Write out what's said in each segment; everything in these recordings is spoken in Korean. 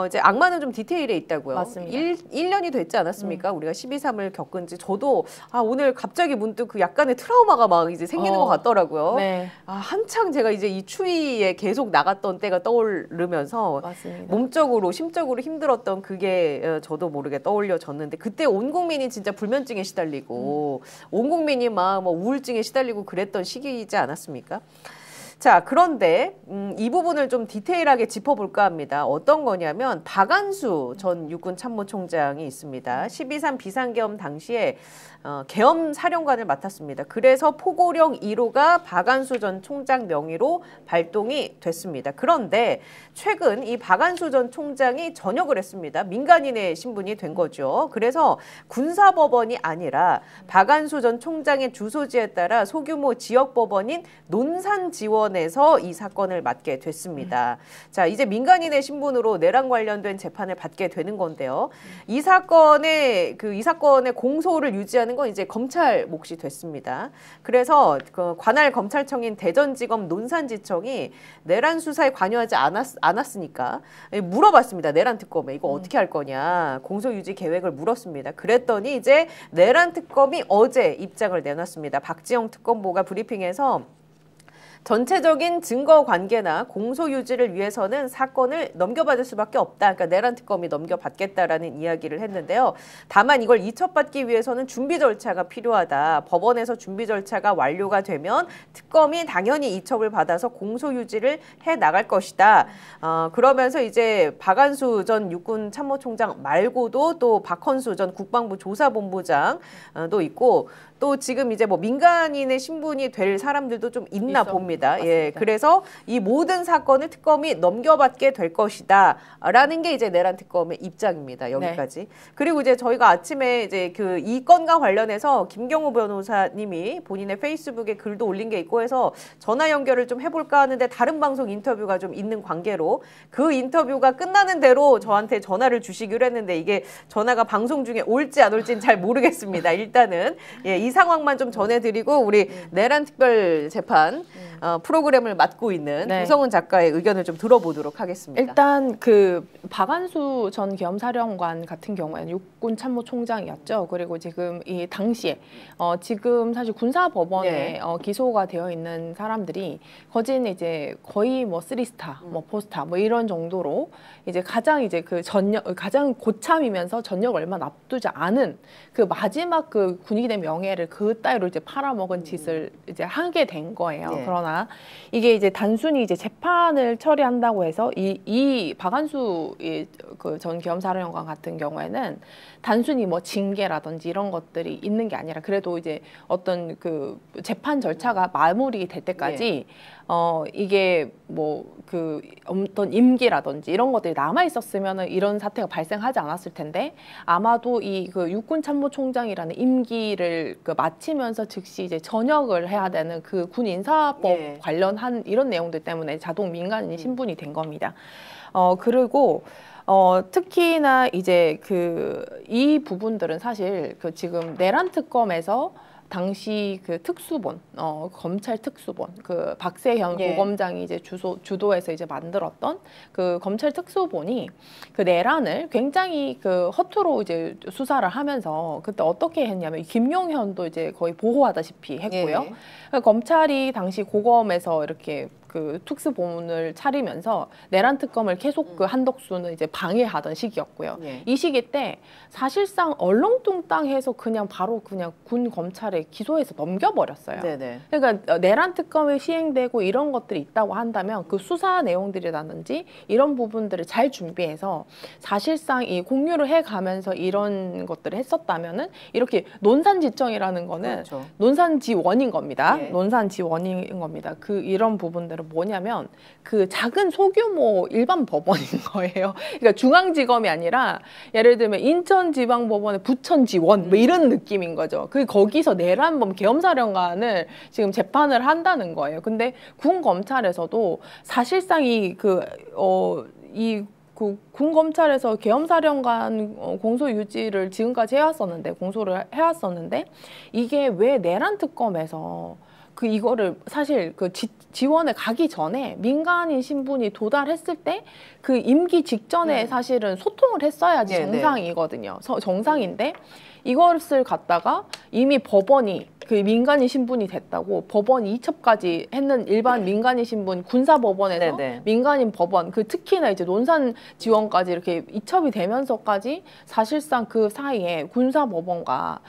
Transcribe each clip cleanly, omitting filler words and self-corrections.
이제 악마는 좀 디테일에 있다고요. 맞습니다. 1년이 됐지 않았습니까? 우리가 12.3을 겪은 지. 저도 오늘 갑자기 문득 그 약간의 트라우마가 막 이제 생기는 것 같더라고요. 네. 한창 제가 이제 이 추위에 계속 나갔던 때가 떠오르면서 맞습니다. 몸적으로 심적으로 힘들었던 그게 저도 모르게 떠올려졌는데, 그때 온 국민이 진짜 불면증에 시달리고 온 국민이 막 뭐 우울증에 시달리고 그랬던 시기이지 않았습니까? 자, 그런데 이 부분을 좀 디테일하게 짚어볼까 합니다. 어떤 거냐면 박안수 전 육군 참모총장이 있습니다. 12.3 비상계엄 당시에 계엄 사령관을 맡았습니다. 그래서 포고령 1호가 박안수 전 총장 명의로 발동이 됐습니다. 그런데 최근 이 박안수 전 총장이 전역을 했습니다. 민간인의 신분이 된 거죠. 그래서 군사법원이 아니라 박안수 전 총장의 주소지에 따라 소규모 지역법원인 논산지원에서 이 사건을 맡게 됐습니다. 자, 이제 민간인의 신분으로 내란 관련된 재판을 받게 되는 건데요. 이 사건의 공소를 유지하는 건 이제 검찰 몫이 됐습니다. 그래서 그 관할 검찰청인 대전지검 논산지청이 내란 수사에 관여하지 않았으니까 물어봤습니다. 내란 특검에 이거 어떻게 할 거냐, 공소 유지 계획을 물었습니다. 그랬더니 이제 내란 특검이 어제 입장을 내놨습니다. 박지영 특검보가 브리핑에서 전체적인 증거 관계나 공소 유지를 위해서는 사건을 넘겨받을 수밖에 없다. 그러니까 내란 특검이 넘겨받겠다라는 이야기를 했는데요. 다만 이걸 이첩받기 위해서는 준비 절차가 필요하다. 법원에서 준비 절차가 완료가 되면 특검이 당연히 이첩을 받아서 공소 유지를 해 나갈 것이다. 그러면서 이제 박안수 전 육군 참모총장 말고도 또 박헌수 전 국방부 조사본부장도 있고, 또 지금 이제 뭐 민간인의 신분이 될 사람들도 좀 있나 봅니다. 맞습니다. 예, 그래서 이 모든 사건을 특검이 넘겨받게 될 것이다라는 게 이제 내란 특검의 입장입니다. 여기까지. 네. 그리고 이제 저희가 아침에 이제 그 이 건과 관련해서 김경호 변호사님이 본인의 페이스북에 글도 올린 게 있고 해서 전화 연결을 좀 해볼까 하는데 다른 방송 인터뷰가 좀 있는 관계로 그 인터뷰가 끝나는 대로 저한테 전화를 주시기로 했는데 이게 전화가 방송 중에 올지 안 올지는 잘 모르겠습니다. 일단은 이 상황만 좀 전해드리고 우리 내란 특별 재판 프로그램을 맡고 있는 구성은 작가의 의견을 좀 들어보도록 하겠습니다. 일단 그 박안수 전 계엄사령관 같은 경우에는 육군 참모총장이었죠. 그리고 지금 이 당시에 지금 사실 군사법원에 기소가 되어 있는 사람들이 거진 이제 거의 뭐 3스타, 뭐 4스타 뭐 이런 정도로 이제 가장 이제 그 가장 고참이면서 전역 얼마 앞두지 않은 그 마지막 그 군인의 명예를 그 따위로 이제 팔아먹은 짓을 이제 하게 된 거예요. 그러나 이게 이제 단순히 이제 재판을 처리한다고 해서 이 박안수 그 전 계엄사령관 같은 경우에는 단순히 뭐 징계라든지 이런 것들이 있는 게 아니라 그래도 이제 어떤 그 재판 절차가 마무리될 때까지 이게 뭐 그 어떤 임기라든지 이런 것들이 남아 있었으면은 이런 사태가 발생하지 않았을 텐데 아마도 이 그 육군 참모총장이라는 임기를 그 마치면서 즉시 이제 전역을 해야 되는 그 군 인사법 관련한 이런 내용들 때문에 자동 민간인 신분이 된 겁니다. 그리고 특히나 이제 이 부분들은 사실 그 지금 내란 특검에서 당시 그 특수본, 검찰 특수본, 그 박세현 고검장이 이제 주도해서 이제 만들었던 그 검찰 특수본이 그 내란을 굉장히 그 허투루 이제 수사를 하면서 그때 어떻게 했냐면 김용현도 이제 거의 보호하다시피 했고요. 검찰이 당시 고검에서 이렇게 그 특수본을 차리면서 내란 특검을 계속 그 한덕수는 이제 방해하던 시기였고요. 이 시기 때 사실상 얼렁뚱땅해서 그냥 바로 그냥 군 검찰에 기소해서 넘겨버렸어요. 그러니까 내란 특검이 시행되고 이런 것들이 있다고 한다면 그 수사 내용들이라든지 이런 부분들을 잘 준비해서 사실상 이 공유를 해가면서 이런 것들을 했었다면은 이렇게 논산지청이라는 거는 논산지원인 겁니다. 논산지원인 겁니다. 이런 부분들은 뭐냐면 그 작은 소규모 일반 법원인 거예요. 그러니까 중앙지검이 아니라 예를 들면 인천지방법원의 부천지원 뭐 이런 느낌인 거죠. 거기서 내란범 계엄사령관을 지금 재판을 한다는 거예요. 근데 군 검찰에서도 사실상 군 검찰에서 계엄사령관 공소 유지를 지금까지 공소를 해왔었는데 이게 왜 내란 특검에서 그 이거를 사실 그 지원에 가기 전에 민간인 신분이 도달했을 때 그 임기 직전에 사실은 소통을 했어야지 정상이거든요. 정상인데 이것을 갖다가 이미 법원이 그 민간인 신분이 됐다고 법원이 이첩까지 했는 일반 민간인 신분 군사법원에서 민간인 법원 그 특히나 이제 논산 지원까지 이렇게 이첩이 되면서까지 사실상 그 사이에 군사법원과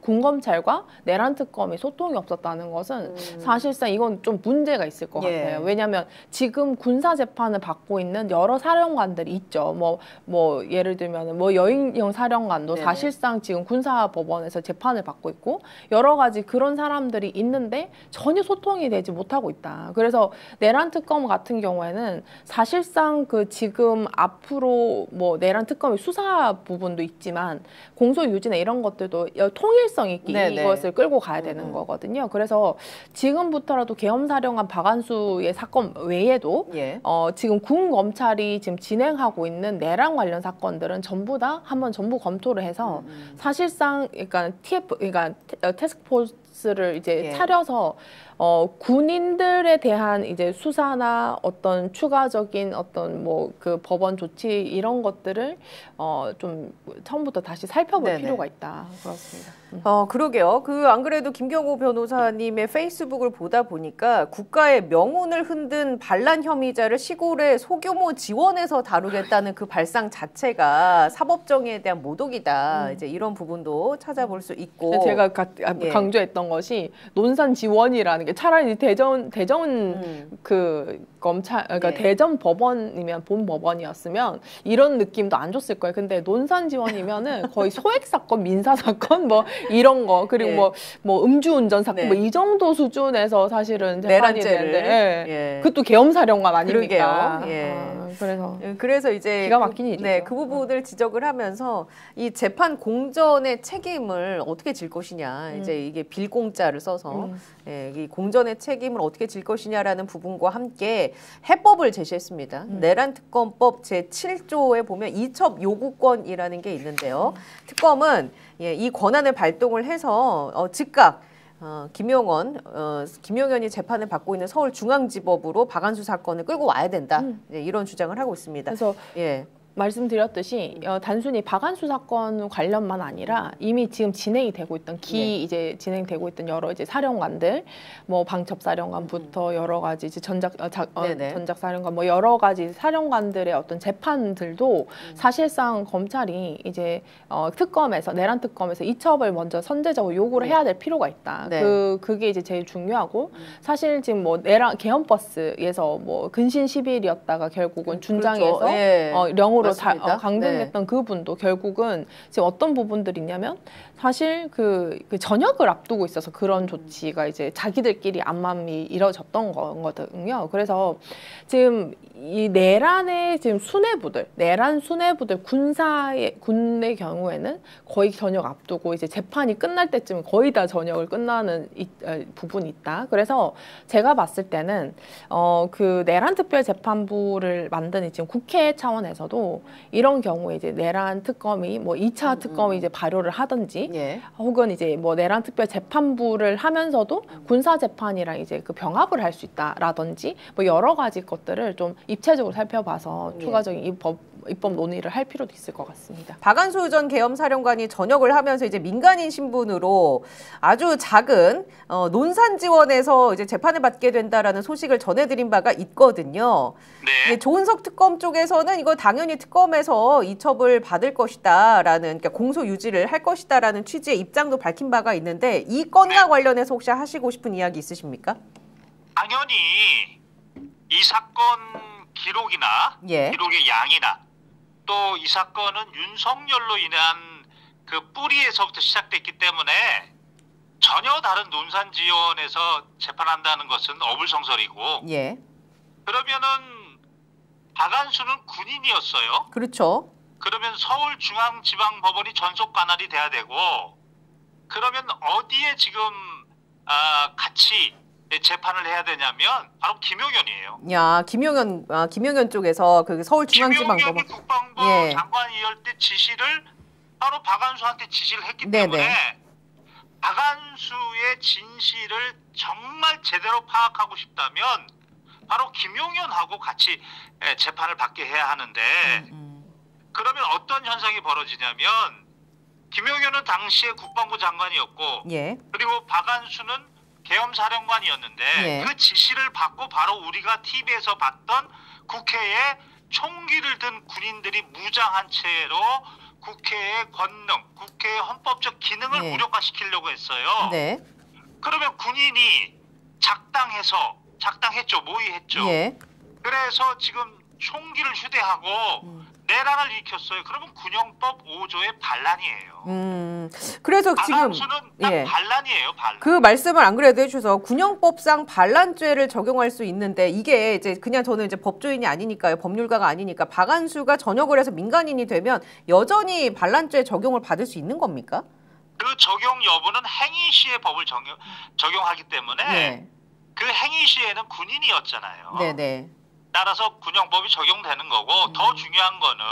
군검찰과 내란 특검이 소통이 없었다는 것은 사실상 이건 좀 문제가 있을 것 같아요. 왜냐하면 지금 군사 재판을 받고 있는 여러 사령관들이 있죠. 뭐 예를 들면 뭐 여인영 사령관도 사실상 지금 군사법원에서 재판을 받고 있고 여러 가지 그런 사람들이 있는데 전혀 소통이 되지 못하고 있다. 그래서 내란 특검 같은 경우에는 사실상 그 지금 앞으로 뭐 내란 특검의 수사 부분도 있지만 공소 유지나 이런 것들도 통일성 있게 이것을 끌고 가야 되는 거거든요. 그래서 지금부터라도 계엄사령관 박안수의 사건 외에도 지금 군 검찰이 지금 진행하고 있는 내란 관련 사건들은 전부 다 한번 전부 검토를 해서 사실상 그러니까 태스크포스를 이제 차려서 군인들에 대한 이제 수사나 어떤 추가적인 어떤 뭐 그 법원 조치 이런 것들을 좀 처음부터 다시 살펴볼 필요가 있다. 그렇습니다. 그러게요. 안 그래도 김경호 변호사님의 페이스북을 보다 보니까 국가의 명운을 흔든 반란 혐의자를 시골에 소규모 지원해서 다루겠다는 그 발상 자체가 사법정의에 대한 모독이다. 이제 이런 부분도 찾아볼 수 있고. 제가 강조했던 것이 논산 지원이라는 게 차라리 대전 그 검찰 그러니까 대전 법원이면 본 법원이었으면 이런 느낌도 안 줬을 거예요. 근데 논산 지원이면은 거의 소액 사건, 민사 사건 뭐 이런 거 그리고 뭐 음주운전 사건 뭐 이 정도 수준에서 사실은 재판이 되는데 그것도 계엄사령관 아닙니까? 그래서 이제 기가 막힌 일이죠. 그 부분을 지적을 하면서 이 재판 공전의 책임을 어떻게 질 것이냐 이제 이게 빌공짜를 써서 이 공전의 책임을 어떻게 질 것이냐라는 부분과 함께 해법을 제시했습니다. 내란특검법 제7조에 보면 이첩 요구권이라는 게 있는데요. 특검은 이 권한을 발동을 해서 즉각 김용현이 재판을 받고 있는 서울중앙지법으로 박안수 사건을 끌고 와야 된다. 이런 주장을 하고 있습니다. 그래서 말씀드렸듯이 단순히 박안수 사건 관련만 아니라 이미 지금 진행이 되고 있던 이제 진행되고 있던 여러 이제 사령관들 뭐 방첩사령관부터 여러 가지 이제 전작사령관 뭐 여러 가지 사령관들의 어떤 재판들도 사실상 검찰이 이제 특검에서 내란 특검에서 이첩을 먼저 선제적으로 요구를 해야 될 필요가 있다. 그게 이제 제일 중요하고 사실 지금 뭐 내란 계엄버스에서 뭐 근신 10일이었다가 결국은 준장에서 령으로 강등했던 그분도 결국은 지금 어떤 부분들이 있냐면 사실 그 전역을 앞두고 있어서 그런 조치가 이제 자기들끼리 안맘이 이뤄졌던 거거든요. 그래서 지금 이 내란의 지금 내란 수뇌부들 군의 경우에는 거의 전역 앞두고 이제 재판이 끝날 때쯤 거의 다 전역을 끝나는 부분이 있다. 그래서 제가 봤을 때는 그 내란 특별재판부를 만드는 지금 국회 차원에서도 이런 경우에 이제 내란 특검이 뭐 2차 특검이 이제 발효를 하든지 혹은 이제 뭐 내란 특별재판부를 하면서도 군사 재판이랑 이제 그 병합을 할 수 있다라든지 뭐 여러 가지 것들을 좀 입체적으로 살펴봐서 추가적인 입법 논의를 할 필요도 있을 것 같습니다. 박안수 전 계엄사령관이 전역을 하면서 이제 민간인 신분으로 아주 작은 논산 지원에서 이제 재판을 받게 된다라는 소식을 전해드린 바가 있거든요. 조은석 특검 쪽에서는 이거 당연히 특검에서 이첩을 받을 것이다라는 그러니까 공소 유지를 할 것이다라는 취지의 입장도 밝힌 바가 있는데 이 건과 관련해서 혹시 하시고 싶은 이야기 있으십니까? 당연히 이 사건 기록이나 기록의 양이나 또 이 사건은 윤석열로 인한 그 뿌리에서부터 시작됐기 때문에 전혀 다른 논산 지원에서 재판한다는 것은 어불성설이고 그러면은 박안수는 군인이었어요. 그렇죠. 그러면 서울중앙지방법원이 전속 관할이 돼야 되고 그러면 어디에 지금 같이 재판을 해야 되냐면 바로 김용현이에요. 김용현 쪽에서 그 서울중앙지방법원 김용현이 국방부 장관이었을 때 지시를 바로 박안수한테 지시를 했기 때문에 박한수의 진실을 정말 제대로 파악하고 싶다면 바로 김용현하고 같이 재판을 받게 해야 하는데 그러면 어떤 현상이 벌어지냐면 김용현은 당시에 국방부 장관이었고 예. 그리고 박한수는 계엄사령관이었는데 예. 그 지시를 받고 바로 우리가 TV에서 봤던 국회에 총기를 든 군인들이 무장한 채로 국회의 권능, 국회의 헌법적 기능을 네. 무력화시키려고 했어요. 네. 그러면 군인이 작당했죠. 모의했죠. 예. 그래서 지금 총기를 휴대하고 내란을 일으켰어요. 그러면 군형법 5조의 반란이에요. 그래서 지금 박한수는 딱 예. 반란이에요. 반란. 그 말씀을 안 그래도 해주셔서 군형법상 반란죄를 적용할 수 있는데 이게 이제 그냥 저는 이제 법조인이 아니니까요. 법률가가 아니니까 박한수가 전역을 해서 민간인이 되면 여전히 반란죄 적용을 받을 수 있는 겁니까? 그 적용 여부는 행위시의 법을 적용하기 때문에 네. 그 행위시에는 군인이었잖아요. 네네. 따라서 군형법이 적용되는 거고 더 중요한 거는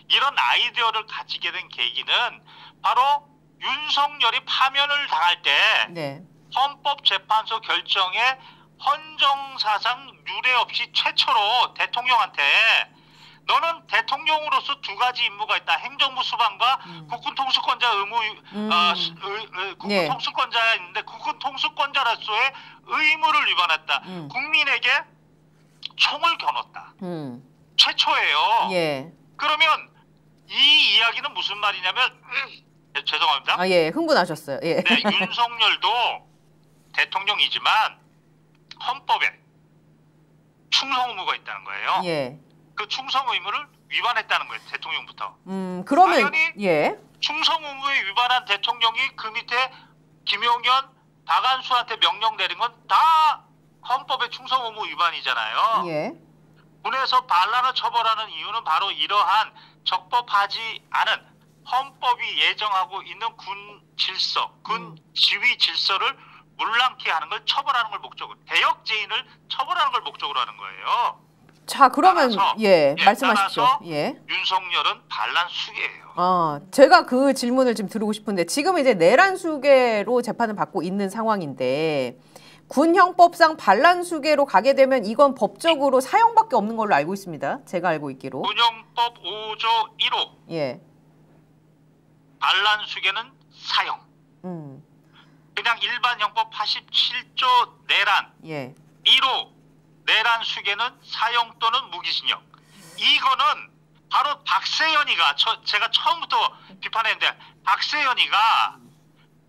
이런 아이디어를 가지게 된 계기는 바로 윤석열이 파면을 당할 때 네. 헌법재판소 결정에 헌정사상 유례 없이 최초로 대통령한테 너는 대통령으로서 두 가지 임무가 있다. 행정부 수반과 국군 통수권자 의무, 국군 네. 통수권자가 있는데 국군 통수권자로서의 의무를 위반했다. 국민에게 총을 겨눴다. 최초예요. 예. 그러면 이 이야기는 무슨 말이냐면 죄송합니다. 아, 예. 흥분하셨어요. 예. 네, 윤석열도 대통령이지만 헌법에 충성 의무가 있다는 거예요. 예. 그 충성 의무를 위반했다는 거예요. 대통령부터. 그러면 당연히 예. 충성 의무에 위반한 대통령이 그 밑에 김용현, 박한수한테 명령 내린 건 다 헌법의 충성 의무 위반이잖아요. 예. 군에서 반란을 처벌하는 이유는 바로 이러한 적법하지 않은 헌법이 예정하고 있는 군 질서, 군 지휘 질서를 물랑케 하는 걸 처벌하는 걸 목적으로, 개혁죄인을 처벌하는 걸 목적으로 하는 거예요. 자, 그러면 따라서, 말씀하십시오. 따라서 예. 윤석열은 반란 수괴예요. 제가 그 질문을 지금 드리고 싶은데 지금 이제 내란 수괴로 재판을 받고 있는 상황인데 군형법상 반란 수괴로 가게 되면 이건 법적으로 사형밖에 없는 걸로 알고 있습니다. 제가 알고 있기로. 군형법 5조 1호 예. 반란 수괴는 사형. 그냥 일반 형법 87조 내란 예. 1호 내란 수괴는 사형 또는 무기징역. 이거는 바로 박세현이가 제가 처음부터 비판했는데 박세현이가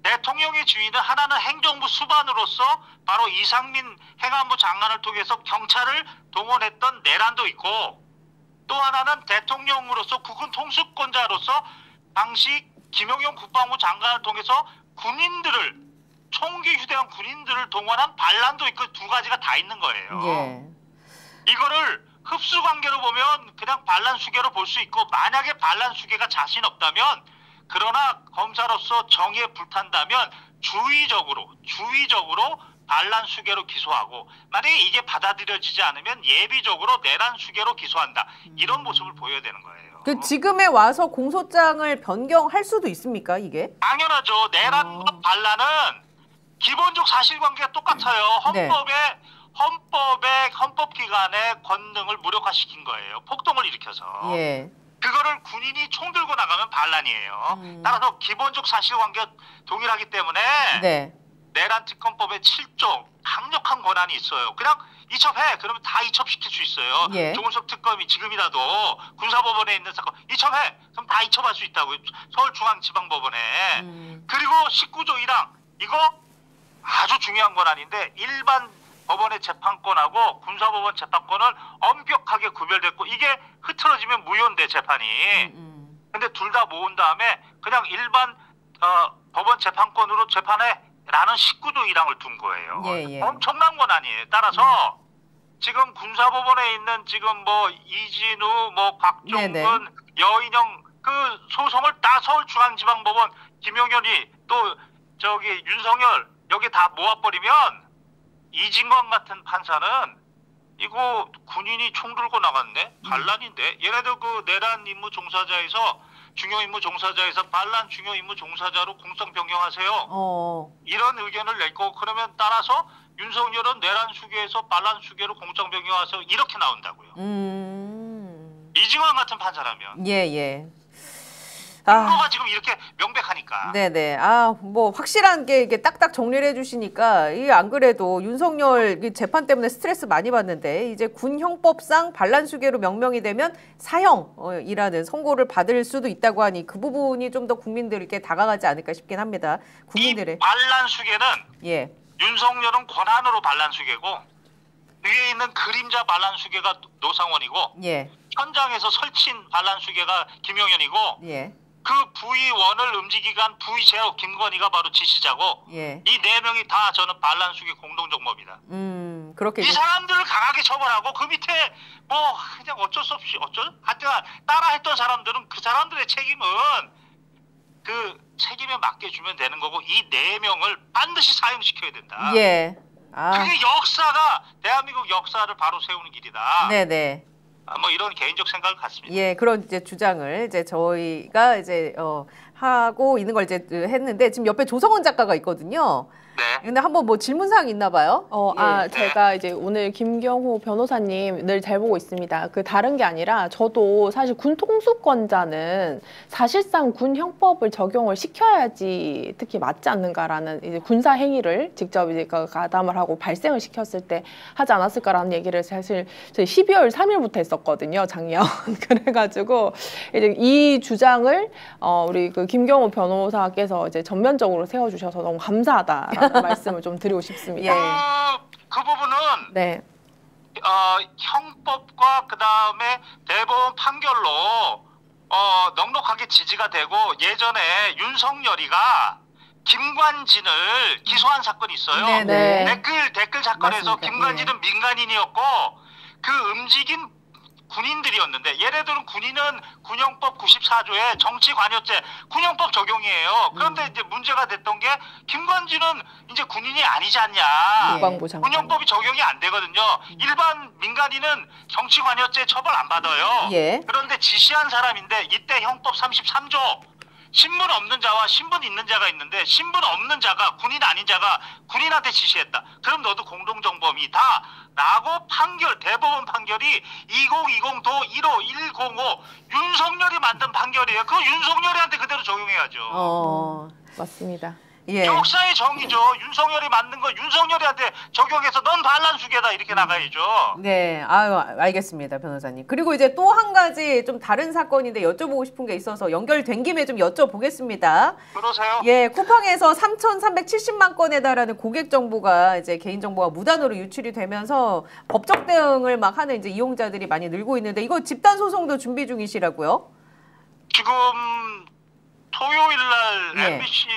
대통령의 지위는 하나는 행정부 수반으로서 바로 이상민 행안부 장관을 통해서 경찰을 동원했던 내란도 있고 또 하나는 대통령으로서 국군 통수권자로서 당시 김용현 국방부 장관을 통해서 군인들을 총기 휴대한 군인들을 동원한 반란도 있고 두 가지가 다 있는 거예요. 예. 이거를 흡수관계로 보면 그냥 반란 수괴로 볼 수 있고 만약에 반란 수괴가 자신 없다면 그러나 검사로서 정의에 불탄다면 주의적으로 반란 수괴로 기소하고 만약에 이게 받아들여지지 않으면 예비적으로 내란 수괴로 기소한다. 이런 모습을 보여야 되는 거예요. 그 지금에 와서 공소장을 변경할 수도 있습니까, 이게? 당연하죠. 내란과 반란은 기본적 사실관계가 똑같아요. 헌법기관의 권능을 무력화시킨 거예요. 폭동을 일으켜서. 예. 그거를 군인이 총 들고 나가면 반란이에요. 따라서 기본적 사실관계가 동일하기 때문에 네. 내란특검법의 7조 강력한 권한이 있어요. 그냥 이첩해. 그러면 다 이첩시킬 수 있어요. 예. 조은석 특검이 지금이라도 군사법원에 있는 사건 이첩해. 그럼 다 이첩할 수 있다고요. 서울중앙지방법원에. 그리고 19조 1항 이거 아주 중요한 권한인데 일반 법원의 재판권하고 군사법원 재판권은 엄격하게 구별됐고 이게 흐트러지면 무효인데 재판이. 근데 둘 다 모은 다음에 그냥 일반 법원 재판권으로 재판해 라는 19조 1항을 둔 거예요. 예. 엄청난 권한이에요. 따라서 지금 군사법원에 있는 지금 뭐 이진우, 뭐 곽종근, 네네. 여인영 그 소송을 다 서울중앙지방법원 김용현이 또 저기 윤석열 여기 다 모아버리면 이진건 같은 판사는 이거 군인이 총 들고 나갔네? 반란인데? 얘네들 그 내란 임무 종사자에서 중요 임무 종사자에서 반란 중요 임무 종사자로 공성 변경하세요. 이런 의견을 냈고 그러면 따라서 윤석열은 내란 수계에서 반란 수계로 공성 변경하세요. 이렇게 나온다고요. 이징환 같은 판사라면. 예. 근거가 지금 이렇게 명백하니까. 네네. 뭐 확실한 게 이게 딱딱 정리를 해주시니까 이 안 그래도 윤석열 재판 때문에 스트레스 많이 받는데 이제 군 형법상 반란수계로 명명이 되면 사형이라는 선고를 받을 수도 있다고 하니 그 부분이 좀 더 국민들에게 다가가지 않을까 싶긴 합니다. 국민들의 이 반란수계는 예. 윤석열은 권한으로 반란수계고 위에 있는 그림자 반란수계가 노상원이고 예. 현장에서 설친 반란수계가 김용현이고 예. 그 부의원을 움직이게 한 부의제어 김건희가 바로 지시자고 예. 이 네 명이 다 저는 반란수계 공동정범이다. 그렇게 이 사람들을 강하게 처벌하고 그 밑에 뭐 그냥 어쩔 수 없이 하여튼 따라했던 사람들은 그 사람들의 책임은 그 책임에 맡겨주면 되는 거고 이 네 명을 반드시 사형시켜야 된다. 예. 그게 역사가 대한민국 역사를 바로 세우는 길이다. 네네. 뭐 이런 개인적 생각을 갖습니다. 예, 그런 이제 주장을 이제 저희가 이제 하고 있는 걸 이제 했는데 지금 옆에 조성원 작가가 있거든요. 네. 근데 한번 뭐 질문사항 있나 봐요? 예. 제가 이제 오늘 김경호 변호사님 늘 잘 보고 있습니다. 그 다른 게 아니라 저도 사실 군 통수권자는 사실상 군 형법을 적용을 시켜야지 특히 맞지 않는가라는 이제 군사 행위를 직접 이제 가담을 하고 발생을 시켰을 때 하지 않았을까라는 얘기를 사실 저희 12월 3일부터 했었거든요, 작년. 그래가지고 이제 이 주장을 우리 그 김경호 변호사께서 이제 전면적으로 세워주셔서 너무 감사하다. 말씀을 좀 드리고 싶습니다. 그 부분은 네. 형법과 그 다음에 대법원 판결로 넉넉하게 지지가 되고 예전에 윤석열이가 김관진을 기소한 사건이 있어요. 네네. 댓글 사건에서 맞습니다. 김관진은 예. 민간인이었고 그 움직인 군인들이었는데 얘네들은 군인은 군형법 94조에 정치관여죄 군형법 적용이에요. 그런데 이제 문제가 됐던 게 김관진은 이제 군인이 아니지 않냐. 국방부 장관. 군형법이 적용이 안 되거든요. 일반 민간인은 정치관여죄 처벌 안 받아요. 예. 그런데 지시한 사람인데 이때 형법 33조 신분 없는 자와 신분 있는 자가 있는데 신분 없는 자가 군인 아닌 자가 군인한테 지시했다. 그럼 너도 공동정범이다. 라고 대법원 판결이 2020도 15105 윤석열이 만든 판결이에요. 그거 윤석열이한테 그대로 적용해야죠. 맞습니다. 예. 역사의 정의죠. 윤석열이 만든 거 윤석열이한테 적용해서 넌 반란수계다 이렇게 나가야죠. 네, 알겠습니다, 변호사님. 그리고 이제 또 한 가지 좀 다른 사건인데 여쭤보고 싶은 게 있어서 연결된 김에 좀 여쭤보겠습니다. 그러세요? 예, 쿠팡에서 3,370만 건에 달하는 고객 정보가 이제 개인 정보가 무단으로 유출이 되면서 법적 대응을 막 하는 이제 이용자들이 많이 늘고 있는데 이거 집단 소송도 준비 중이시라고요? 지금 토요일 날 예. MBC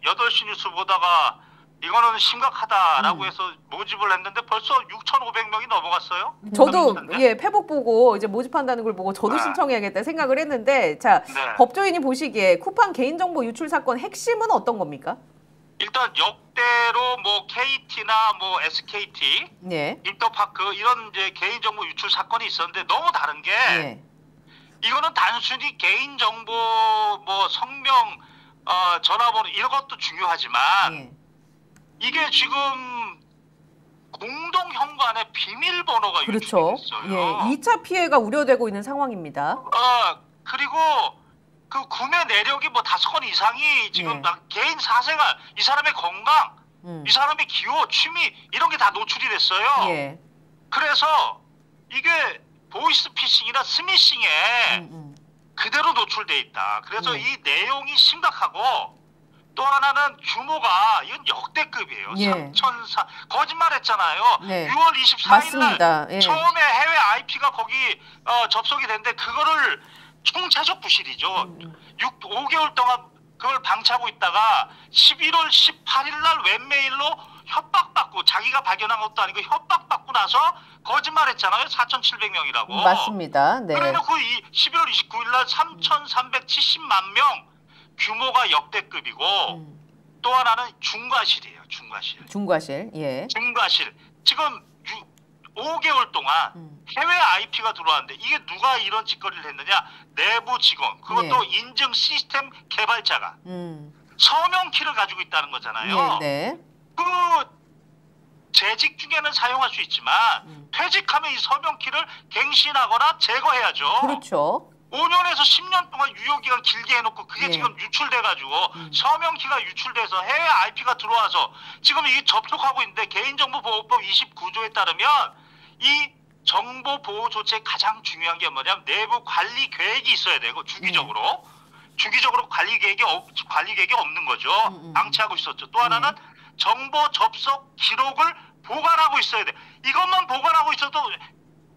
8시 뉴스 보다가 이거는 심각하다라고 해서 모집을 했는데 벌써 6,500명이 넘어갔어요. 저도 비슷한데? 페북 보고 이제 모집한다는 걸 보고 저도 신청해야겠다 생각을 했는데 자, 네. 법조인이 보시기에 쿠팡 개인정보 유출 사건 핵심은 어떤 겁니까? 일단 역대로 뭐 KT나 뭐 SKT, 네. 인터파크 이런 이제 개인정보 유출 사건이 있었는데 너무 다른 게 예. 이거는 단순히 개인정보 뭐 성명, 전화번호 이런 것도 중요하지만 예. 이게 지금 공동 현관에 비밀번호가 그렇죠. 유출됐어요. 예. 2차 피해가 우려되고 있는 상황입니다. 그리고 그 구매 내력이 뭐 5건 이상이 지금 예. 개인 사생활, 이 사람의 건강, 이 사람의 기호, 취미 이런 게 다 노출이 됐어요. 예. 그래서 이게 보이스피싱이나 스미싱에 그대로 노출돼 있다. 그래서 이 내용이 심각하고 또 하나는 규모가 이건 역대급이에요. 예. 3,400 거짓말했잖아요. 네. 6월 24일 맞습니다. 날 예. 처음에 해외 IP가 거기 접속이 됐는데 그거를 총체적 부실이죠. 5개월 동안 그걸 방치하고 있다가 11월 18일 날 웹메일로 협박받고 자기가 발견한 것도 아니고 협박받고 나서 거짓말했잖아요. 4,700명이라고. 맞습니다. 네. 그래놓고 11월 29일 날 3,370만 명 규모가 역대급이고 또 하나는 중과실이에요. 중과실. 중과실. 예. 중과실. 지금 5개월 동안 해외 IP가 들어왔는데 이게 누가 이런 짓거리를 했느냐? 내부 직원, 그것도 인증 시스템 개발자가 서명키를 가지고 있다는 거잖아요. 네. 그 재직 중에는 사용할 수 있지만 퇴직하면 이 서명키를 갱신하거나 제거해야죠. 그렇죠. 5년에서 10년 동안 유효기간 길게 해놓고 그게 지금 유출돼가지고 서명키가 유출돼서 해외 IP가 들어와서 지금 이게 접촉하고 있는데 개인정보보호법 29조에 따르면 이 정보보호 조치의 가장 중요한 게 뭐냐면 내부 관리 계획이 있어야 되고 주기적으로 관리 계획이 없는 거죠. 방치하고 있었죠. 또 하나는 정보 접속 기록을 보관하고 있어야 돼. 이것만 보관하고 있어도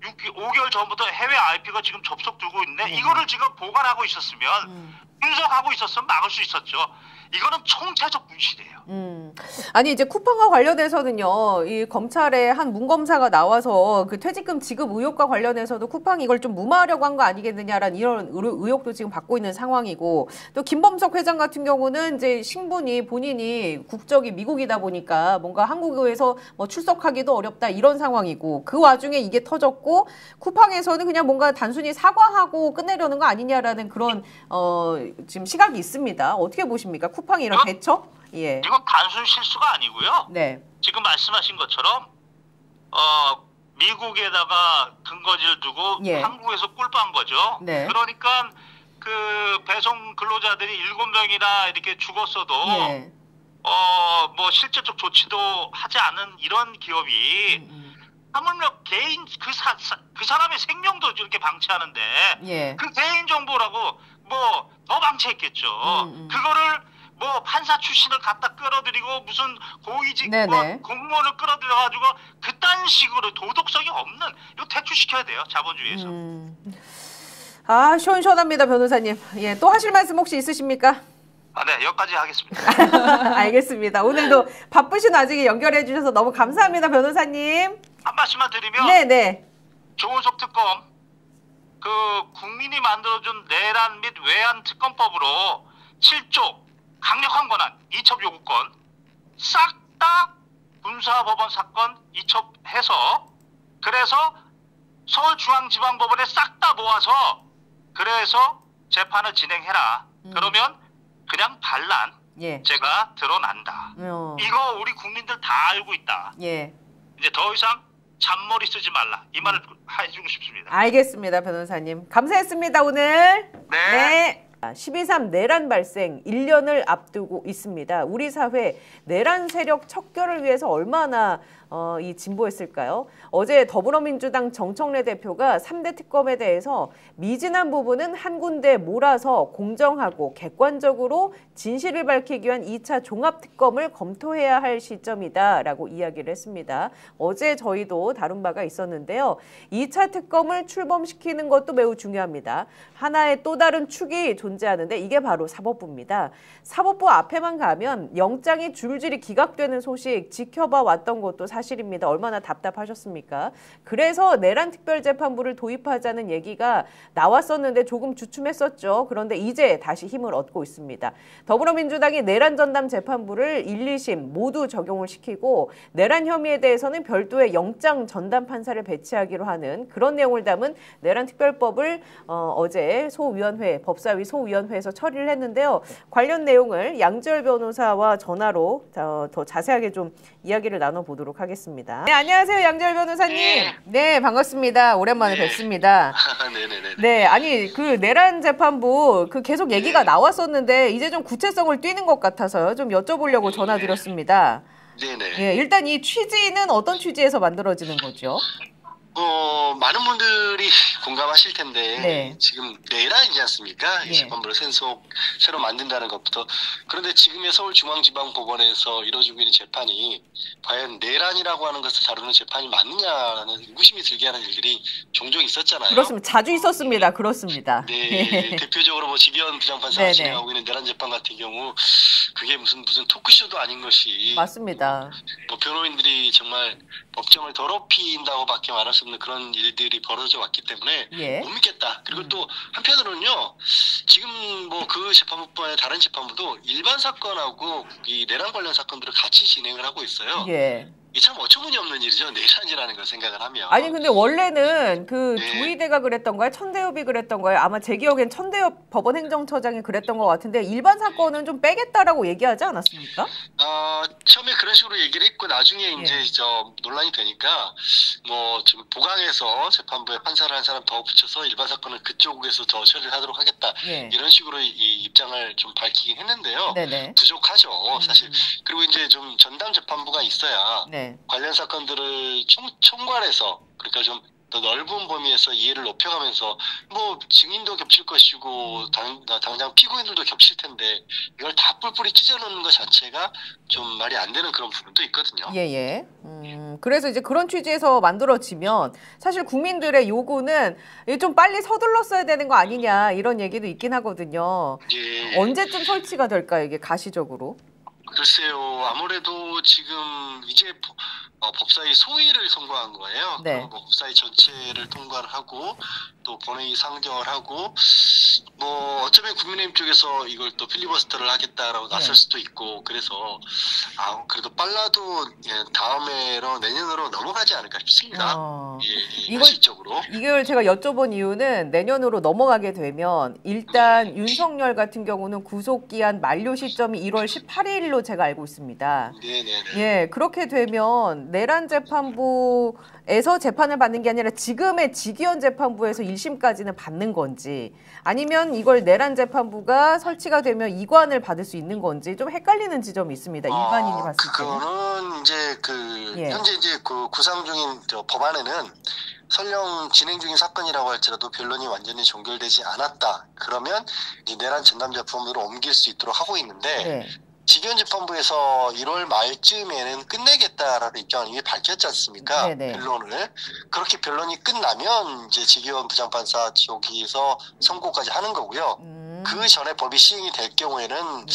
5개월 전부터 해외 IP가 지금 접속 두고 있는데 이거를 지금 보관하고 있었으면 분석하고 있었으면 막을 수 있었죠. 이거는 총체적 분실이에요. 아니 이제 쿠팡과 관련해서는요, 이 검찰의 한 문검사가 나와서 그 퇴직금 지급 의혹과 관련해서도 쿠팡이 이걸 좀 무마하려고 한 거 아니겠느냐라는 이런 의혹도 지금 받고 있는 상황이고, 또 김범석 회장 같은 경우는 이제 신분이 본인이 국적이 미국이다 보니까 뭔가 한국에서 뭐 출석하기도 어렵다 이런 상황이고, 그 와중에 이게 터졌고 쿠팡에서는 그냥 뭔가 단순히 사과하고 끝내려는 거 아니냐라는 그런 지금 시각이 있습니다. 어떻게 보십니까? 쿠팡이 이런 대처? 예. 이건 단순 실수가 아니고요. 네. 지금 말씀하신 것처럼 미국에다가 근거지를 두고 한국에서 꿀빵 거죠. 네. 그러니까 그 배송 근로자들이 7명이나 이렇게 죽었어도 뭐 실제적 조치도 하지 않은 이런 기업이 하물며 개인 그 사람의 생명도 이렇게 방치하는데 그 개인 정보라고 뭐 더 방치했겠죠. 그거를 뭐 판사 출신을 갖다 끌어들이고 무슨 고위직 공무원을 끌어들여가지고 그딴 식으로 도덕성이 없는 이거 퇴출시켜야 돼요. 자본주의에서. 아 시원시원합니다 변호사님. 예, 또 하실 말씀 혹시 있으십니까? 아, 네, 여기까지 하겠습니다. 알겠습니다. 오늘도 바쁘신 와중에 연결해 주셔서 너무 감사합니다 변호사님. 한 말씀만 드리면 네네. 조은석 특검 그 국민이 만들어준 내란 및 외환 특검법으로 7조 강력한 권한, 이첩 요구권 싹 다 군사법원 사건 이첩해서 그래서 서울중앙지방법원에 싹 다 모아서 그래서 재판을 진행해라. 그러면 그냥 반란 제가 드러난다. 이거 우리 국민들 다 알고 있다. 이제 더 이상 잔머리 쓰지 말라. 이 말을 해주고 싶습니다. 알겠습니다 변호사님. 감사했습니다 오늘. 네. 12.3 내란 발생 1년을 앞두고 있습니다. 우리 사회 내란 세력 척결을 위해서 얼마나 이 진보했을까요? 어제 더불어민주당 정청래 대표가 3대 특검에 대해서 미진한 부분은 한 군데 몰아서 공정하고 객관적으로 진실을 밝히기 위한 2차 종합특검을 검토해야 할 시점이다라고 이야기를 했습니다. 어제 저희도 다룬 바가 있었는데요. 2차 특검을 출범시키는 것도 매우 중요합니다. 하나의 또 다른 축이 존재하는데 이게 바로 사법부입니다. 사법부 앞에만 가면 영장이 줄줄이 기각되는 소식 지켜봐 왔던 것도 사실입니다. 얼마나 답답하셨습니까? 그래서 내란특별재판부를 도입하자는 얘기가 나왔었는데 조금 주춤했었죠. 그런데 이제 다시 힘을 얻고 있습니다. 더불어민주당이 내란전담 재판부를 1, 2심 모두 적용을 시키고 내란 혐의에 대해서는 별도의 영장 전담 판사를 배치하기로 하는 그런 내용을 담은 내란특별법을 어제 소위원회, 법사위 소위원회에서 처리를 했는데요. 관련 내용을 양지열 변호사와 전화로 더 자세하게 좀 이야기를 나눠보도록 하겠습니다. 네, 안녕하세요. 양지열 변호사님. 네, 반갑습니다. 오랜만에 뵙습니다. 네네네. 네, 아니 그 내란 재판부 그 계속 얘기가 나왔었는데 이제 좀 구체성을 띠는 것 같아서요. 좀 여쭤보려고 전화드렸습니다. 네네. 예, 일단 이 취지는 어떤 취지에서 만들어지는 거죠? 많은 분들이 공감하실 텐데 지금 내란이지 않습니까? 이 재판부를 새로 만든다는 것부터. 그런데 지금의 서울중앙지방법원에서 이루어지고 있는 재판이 과연 내란이라고 하는 것을 다루는 재판이 맞느냐라는 의구심이 들게 하는 일들이 종종 있었잖아요. 그렇습니다. 자주 있었습니다. 그렇습니다. 네, 대표적으로 뭐 지기현 부장판사가 진행하고 있는 내란 재판 같은 경우 그게 무슨 토크쇼도 아닌 것이 맞습니다. 뭐 변호인들이 정말 법정을 더럽힌다고밖에 말할 수 없는 그런 일들이 벌어져 왔기 때문에 못 믿겠다. 그리고 또 한편으로는요, 지금 뭐 그 재판부뿐 다른 재판부도 일반 사건하고 이 내란 관련 사건들을 같이 진행을 하고 있어요. 이게 참 어처구니없는 일이죠. 내란이라는 걸 생각을 하면. 아니 근데 원래는 그 네. 조이대가 그랬던가요? 천대엽이 그랬던가요? 아마 제 기억엔 천대엽 법원 행정처장이 그랬던 것 같은데 일반 사건은 좀 빼겠다라고 얘기하지 않았습니까? 처음에 그런 식으로 얘기를 했고 나중에 이제 예. 논란이 되니까 뭐 좀 보강해서 재판부에 판사를 한 사람 더 붙여서 일반 사건은 그쪽에서 더 처리를 하도록 하겠다. 예. 이런 식으로 이 입장을 좀 밝히긴 했는데요. 네네. 부족하죠, 사실. 그리고 이제 좀 전담 재판부가 있어야 네. 관련 사건들을 총괄해서 그러니까 좀 더 넓은 범위에서 이해를 높여가면서 뭐 증인도 겹칠 것이고 당장 피고인들도 겹칠 텐데 이걸 다 뿔뿔이 찢어놓는 것 자체가 좀 말이 안 되는 그런 부분도 있거든요. 예예. 그래서 이제 그런 취지에서 만들어지면 사실 국민들의 요구는 좀 빨리 서둘렀어야 되는 거 아니냐 이런 얘기도 있긴 하거든요. 예. 언제쯤 설치가 될까요, 이게 가시적으로? 글쎄요, 아무래도 지금 이제 법사위 소위를 통과한 거예요. 네. 그럼 뭐 법사위 전체를 통과를 하고 또 본회의 상정을 하고 뭐 어쩌면 국민의힘 쪽에서 이걸 또 필리버스터를 하겠다라고 나설 네. 수도 있고 그래서 그래도 빨라도 다음해로 내년으로 넘어가지 않을까 싶습니다. 예, 현실적으로. 이걸 제가 여쭤본 이유는 내년으로 넘어가게 되면 일단 윤석열 같은 경우는 구속기한 만료 시점이 1월 18일로 제가 알고 있습니다. 네네네. 예, 그렇게 되면 내란 재판부에서 재판을 받는 게 아니라 지금의 직위원 재판부에서 1심까지는 받는 건지 아니면 이걸 내란 재판부가 설치가 되면 이관을 받을 수 있는 건지 좀 헷갈리는 지점이 있습니다. 일반인이 봤을 때는. 그거는 이제 예. 현재 이제 그 구상 중인 법안에는 설령 진행 중인 사건이라고 할지라도 변론이 완전히 종결되지 않았다. 그러면 이제 내란 전담 재판부로 옮길 수 있도록 하고 있는데 네. 직위원 재판부에서 1월 말쯤에는 끝내겠다라는 입장을 이미 밝혔지 않습니까? 네네. 변론을. 그렇게 변론이 끝나면 이제 직위원 부장판사 쪽에서 선고까지 하는 거고요. 그 전에 법이 시행이 될 경우에는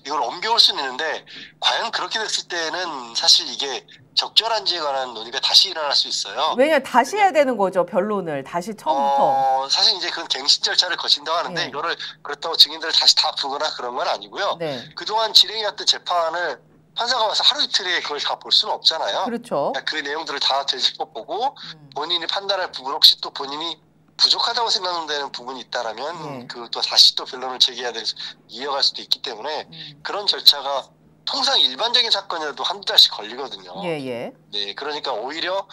이걸 옮겨올 수는 있는데 과연 그렇게 됐을 때는 사실 이게 적절한지에 관한 논의가 다시 일어날 수 있어요. 왜냐면 다시 해야 되는 거죠, 변론을. 다시 처음부터. 사실 이제 그건 갱신 절차를 거친다고 하는데 예. 이거를 그렇다고 증인들을 다시 다 부거나 그런 건 아니고요. 네. 그동안 진행해왔던 재판을 판사가 와서 하루 이틀에 그걸 다 볼 수는 없잖아요. 그렇죠. 그러니까 그 내용들을 다 되짚어보고 본인이 판단할 부분 혹시 또 본인이 부족하다고 생각되는 부분이 있다라면 또 다시 또 변론을 제기해야 돼서 이어갈 수도 있기 때문에 그런 절차가 통상 일반적인 사건이라도 한두 달씩 걸리거든요. 예. 네, 그러니까 오히려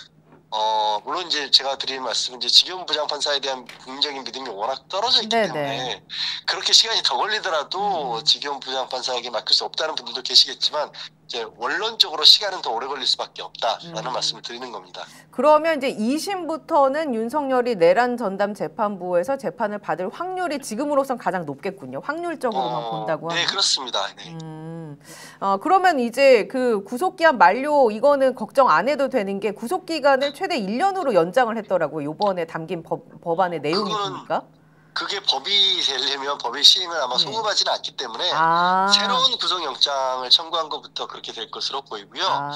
물론 이제 제가 드리는 말씀은 이제 직위원 부장판사에 대한 국민적인 믿음이 워낙 떨어져 있기 네네. 때문에 그렇게 시간이 더 걸리더라도 직위원 부장판사에게 맡길 수 없다는 분들도 계시겠지만 이제 원론적으로 시간은 더 오래 걸릴 수밖에 없다라는 말씀을 드리는 겁니다. 그러면 이제 2심부터는 윤석열이 내란 전담 재판부에서 재판을 받을 확률이 지금으로선 가장 높겠군요. 확률적으로만 본다고 하면. 네, 그렇습니다. 네. 그러면 이제 그 구속기한 만료 이거는 걱정 안 해도 되는 게 구속기간을 최대 1년으로 연장을 했더라고요. 이번에 담긴 법안의 내용이 보니까. 그게 법이 되려면 법의 시행을 아마 송금하지는 않기 때문에 새로운 구속영장을 청구한 것부터 그렇게 될 것으로 보이고요.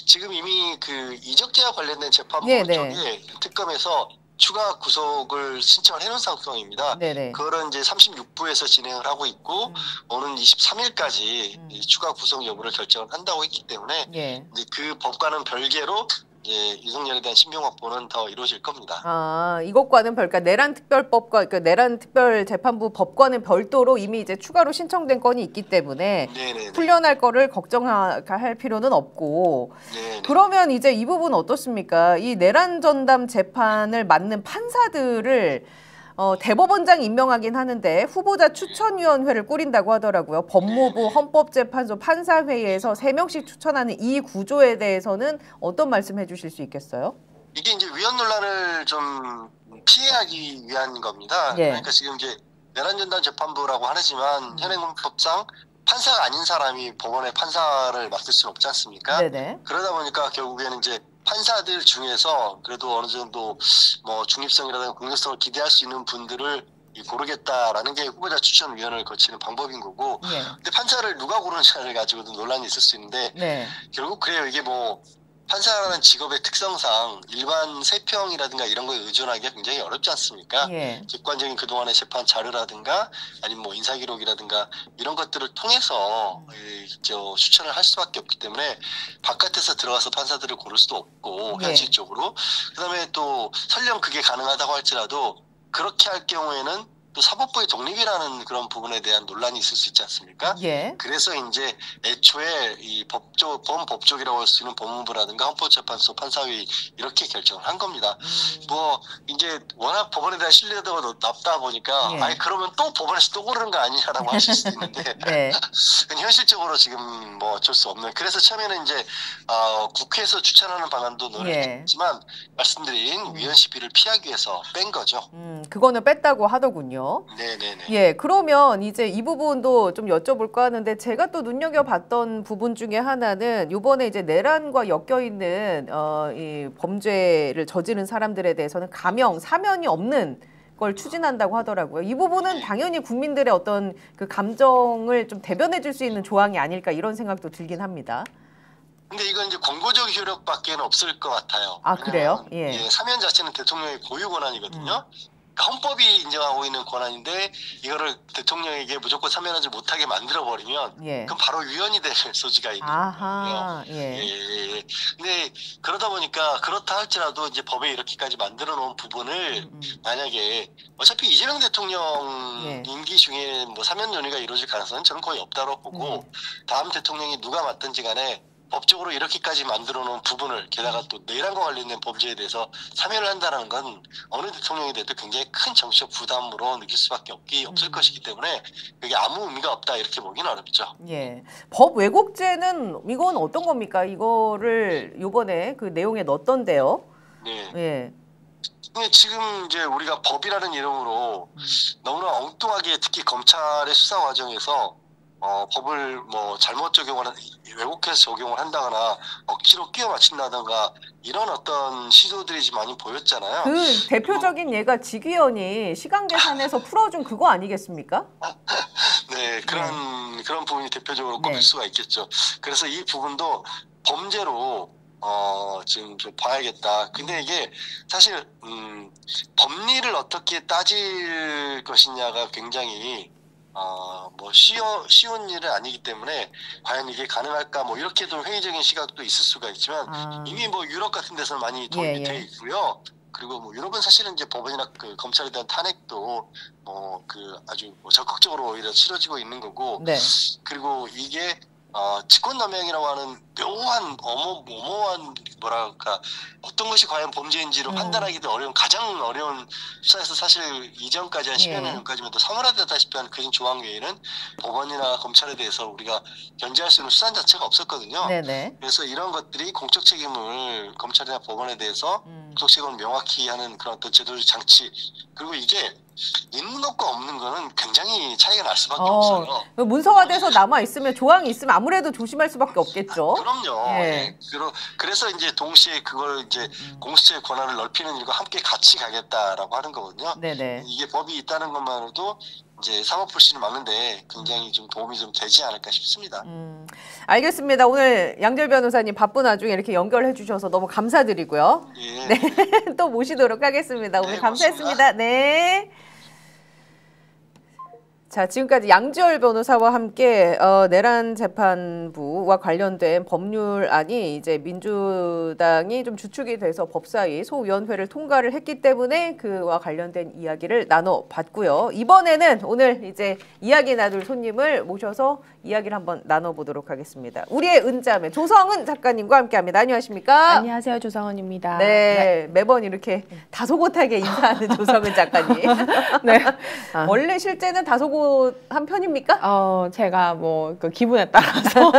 지금 이미 그 이적죄와 관련된 재판부 쪽에 특검에서 추가 구속을 신청을 해놓은 상황입니다. 그거는 이제 36부에서 진행을 하고 있고 오는 23일까지 추가 구속 여부를 결정을 한다고 했기 때문에 이제 그 법과는 별개로 윤석열에 대한 신병 확보는 더 이루어질 겁니다. 이것과는 그러니까 내란 특별법과 그러니까 내란 특별 재판부 법과는 별도로 이미 이제 추가로 신청된 건이 있기 때문에 풀려날 거를 걱정할 필요는 없고. 그러면 이제 이 부분 어떻습니까? 이 내란 전담 재판을 맡는 판사들을 대법원장 임명하긴 하는데 후보자 추천위원회를 꾸린다고 하더라고요. 법무부, 헌법재판소, 판사회의에서 3명씩 추천하는 이 구조에 대해서는 어떤 말씀 해주실 수 있겠어요? 이게 이제 위헌 논란을 좀 피해하기 위한 겁니다. 그러니까 지금 이제 내란전담 재판부라고 하지만 현행헌법상 판사가 아닌 사람이 법원의 판사를 맡을 수는 없지 않습니까? 그러다 보니까 결국에는 이제 판사들 중에서 그래도 어느 정도 뭐 중립성이라든가 공정성을 기대할 수 있는 분들을 고르겠다라는 게 후보자 추천위원회를 거치는 방법인 거고 근데 판사를 누가 고르는지를 가지고도 논란이 있을 수 있는데 결국 그래요. 이게 뭐 판사라는 직업의 특성상 일반 세평이라든가 이런 거에 의존하기가 굉장히 어렵지 않습니까? 예. 객관적인 그동안의 재판 자료라든가 아니면 뭐 인사기록이라든가 이런 것들을 통해서 추천을 할 수밖에 없기 때문에 바깥에서 들어가서 판사들을 고를 수도 없고 예. 현실적으로 그다음에 또 설령 그게 가능하다고 할지라도 그렇게 할 경우에는 또 사법부의 독립이라는 그런 부분에 대한 논란이 있을 수 있지 않습니까? 예. 그래서 이제 애초에 이 범법쪽이라고 할 수 있는 법무부라든가 헌법재판소 판사위 이렇게 결정을 한 겁니다. 뭐 이제 워낙 법원에 대한 신뢰도가 높다 보니까 예. 아니 그러면 또 법원에서 또 고르는 거 아니냐라고 하실 수도 있는데 네. 현실적으로 지금 뭐 어쩔 수 없는. 그래서 처음에는 이제 국회에서 추천하는 방안도 논의했지만 말씀드린 위헌 시비를 피하기 위해서 뺀 거죠. 그거는 뺐다고 하더군요. 네네네. 예, 그러면 이제 이 부분도 좀 여쭤볼까 하는데 제가 또 눈여겨봤던 부분 중에 하나는 이번에 이제 내란과 엮여 있는 이 범죄를 저지른 사람들에 대해서는 가명, 사면이 없는 걸 추진한다고 하더라고요. 이 부분은 당연히 국민들의 어떤 그 감정을 좀 대변해 줄 수 있는 조항이 아닐까 이런 생각도 들긴 합니다. 근데 이건 이제 권고적 효력밖에 없을 것 같아요. 아, 그래요? 예. 사면 자체는 대통령의 고유 권한이거든요. 헌법이 인정하고 있는 권한인데 이거를 대통령에게 무조건 사면하지 못하게 만들어버리면 예. 그럼 바로 위헌이 될 소지가 있는 아하, 거예요. 예. 예. 근데 그러다 보니까 그렇다 할지라도 이제 법에 이렇게까지 만들어 놓은 부분을 만약에 어차피 이재명 대통령 예. 임기 중에 뭐 사면 논의가 이루어질 가능성은 저는 거의 없다고 보고 다음 대통령이 누가 맡든지 간에 법적으로 이렇게까지 만들어 놓은 부분을 게다가 또 내란과 관련된 범죄에 대해서 사면을 한다는 건 어느 대통령이 돼도 굉장히 큰 정치적 부담으로 느낄 수밖에 없을 것이기 때문에 그게 아무 의미가 없다 이렇게 보기는 어렵죠. 예. 법 왜곡죄는 이건 어떤 겁니까? 이거를 이번에 그 내용에 넣었던데요. 네. 예. 근데 지금 이제 우리가 법이라는 이름으로 너무나 엉뚱하게 특히 검찰의 수사 과정에서 법을 뭐 잘못 왜곡해서 적용을 한다거나 억지로 끼워 맞춘다든가 이런 어떤 시도들이 좀 많이 보였잖아요. 그 대표적인 예가 직위원이 시간 계산해서 풀어준 그거 아니겠습니까? 네, 그런 부분이 대표적으로 꼽힐 수가 있겠죠. 그래서 이 부분도 범죄로 지금 좀 봐야겠다. 근데 이게 사실 법리를 어떻게 따질 것이냐가 굉장히 뭐 쉬운 일은 아니기 때문에 과연 이게 가능할까 뭐 이렇게 좀 회의적인 시각도 있을 수가 있지만 이미 뭐 유럽 같은 데서는 많이 도입이 돼 있고요. 그리고 뭐 유럽은 사실은 이제 법원이나 그 검찰에 대한 탄핵도 뭐 그 아주 뭐 적극적으로 오히려 치러지고 있는 거고. 네. 그리고 이게 직권남용이라고 하는 묘한 어마어마한 뭐랄까 어떤 것이 과연 범죄인지로 판단하기도 어려운 가장 어려운 수사에서 사실 이전까지 한 10여 년 전까지만 또 사물화되다시피 한 그런 조항 외에는 법원이나 검찰에 대해서 우리가 견제할 수 있는 수단 자체가 없었거든요. 네네. 그래서 이런 것들이 공적 책임을 검찰이나 법원에 대해서 공적 책임을 명확히 하는 그런 어떤 제도적 장치 그리고 이게 있는 것과 없는 거는 굉장히 차이가 날 수밖에 없어요. 문서화돼서 남아 있으면 조항이 있으면 아무래도 조심할 수밖에 없겠죠. 그럼요. 예. 그래서 이제 동시에 그걸 이제 공수처의 권한을 넓히는 일과 함께 같이 가겠다라고 하는 거거든요. 네네. 이게 법이 있다는 것만으로도 이제 사법 불신을 막는데 굉장히 좀 도움이 좀 되지 않을까 싶습니다. 알겠습니다. 오늘 양절 변호사님 바쁜 와중에 이렇게 연결해 주셔서 너무 감사드리고요. 예. 네. 또 모시도록 하겠습니다. 오늘 감사했습니다. 네. 자, 지금까지 양지열 변호사와 함께 내란 재판부와 관련된 법률안이 이제 민주당이 좀 주축이 돼서 법사위 소위원회를 통과를 했기 때문에 그와 관련된 이야기를 나눠봤고요. 이번에는 오늘 이제 이야기 나눌 손님을 모셔서 이야기를 한번 나눠보도록 하겠습니다. 우리의 은자매 조성은 작가님과 함께합니다. 안녕하십니까? 안녕하세요, 조성은입니다. 네, 매번 이렇게 다소곳하게 인사하는 조성은 작가님. 네. 원래 실제는 다소곳한 편입니까? 제가 뭐 그 기분에 따라서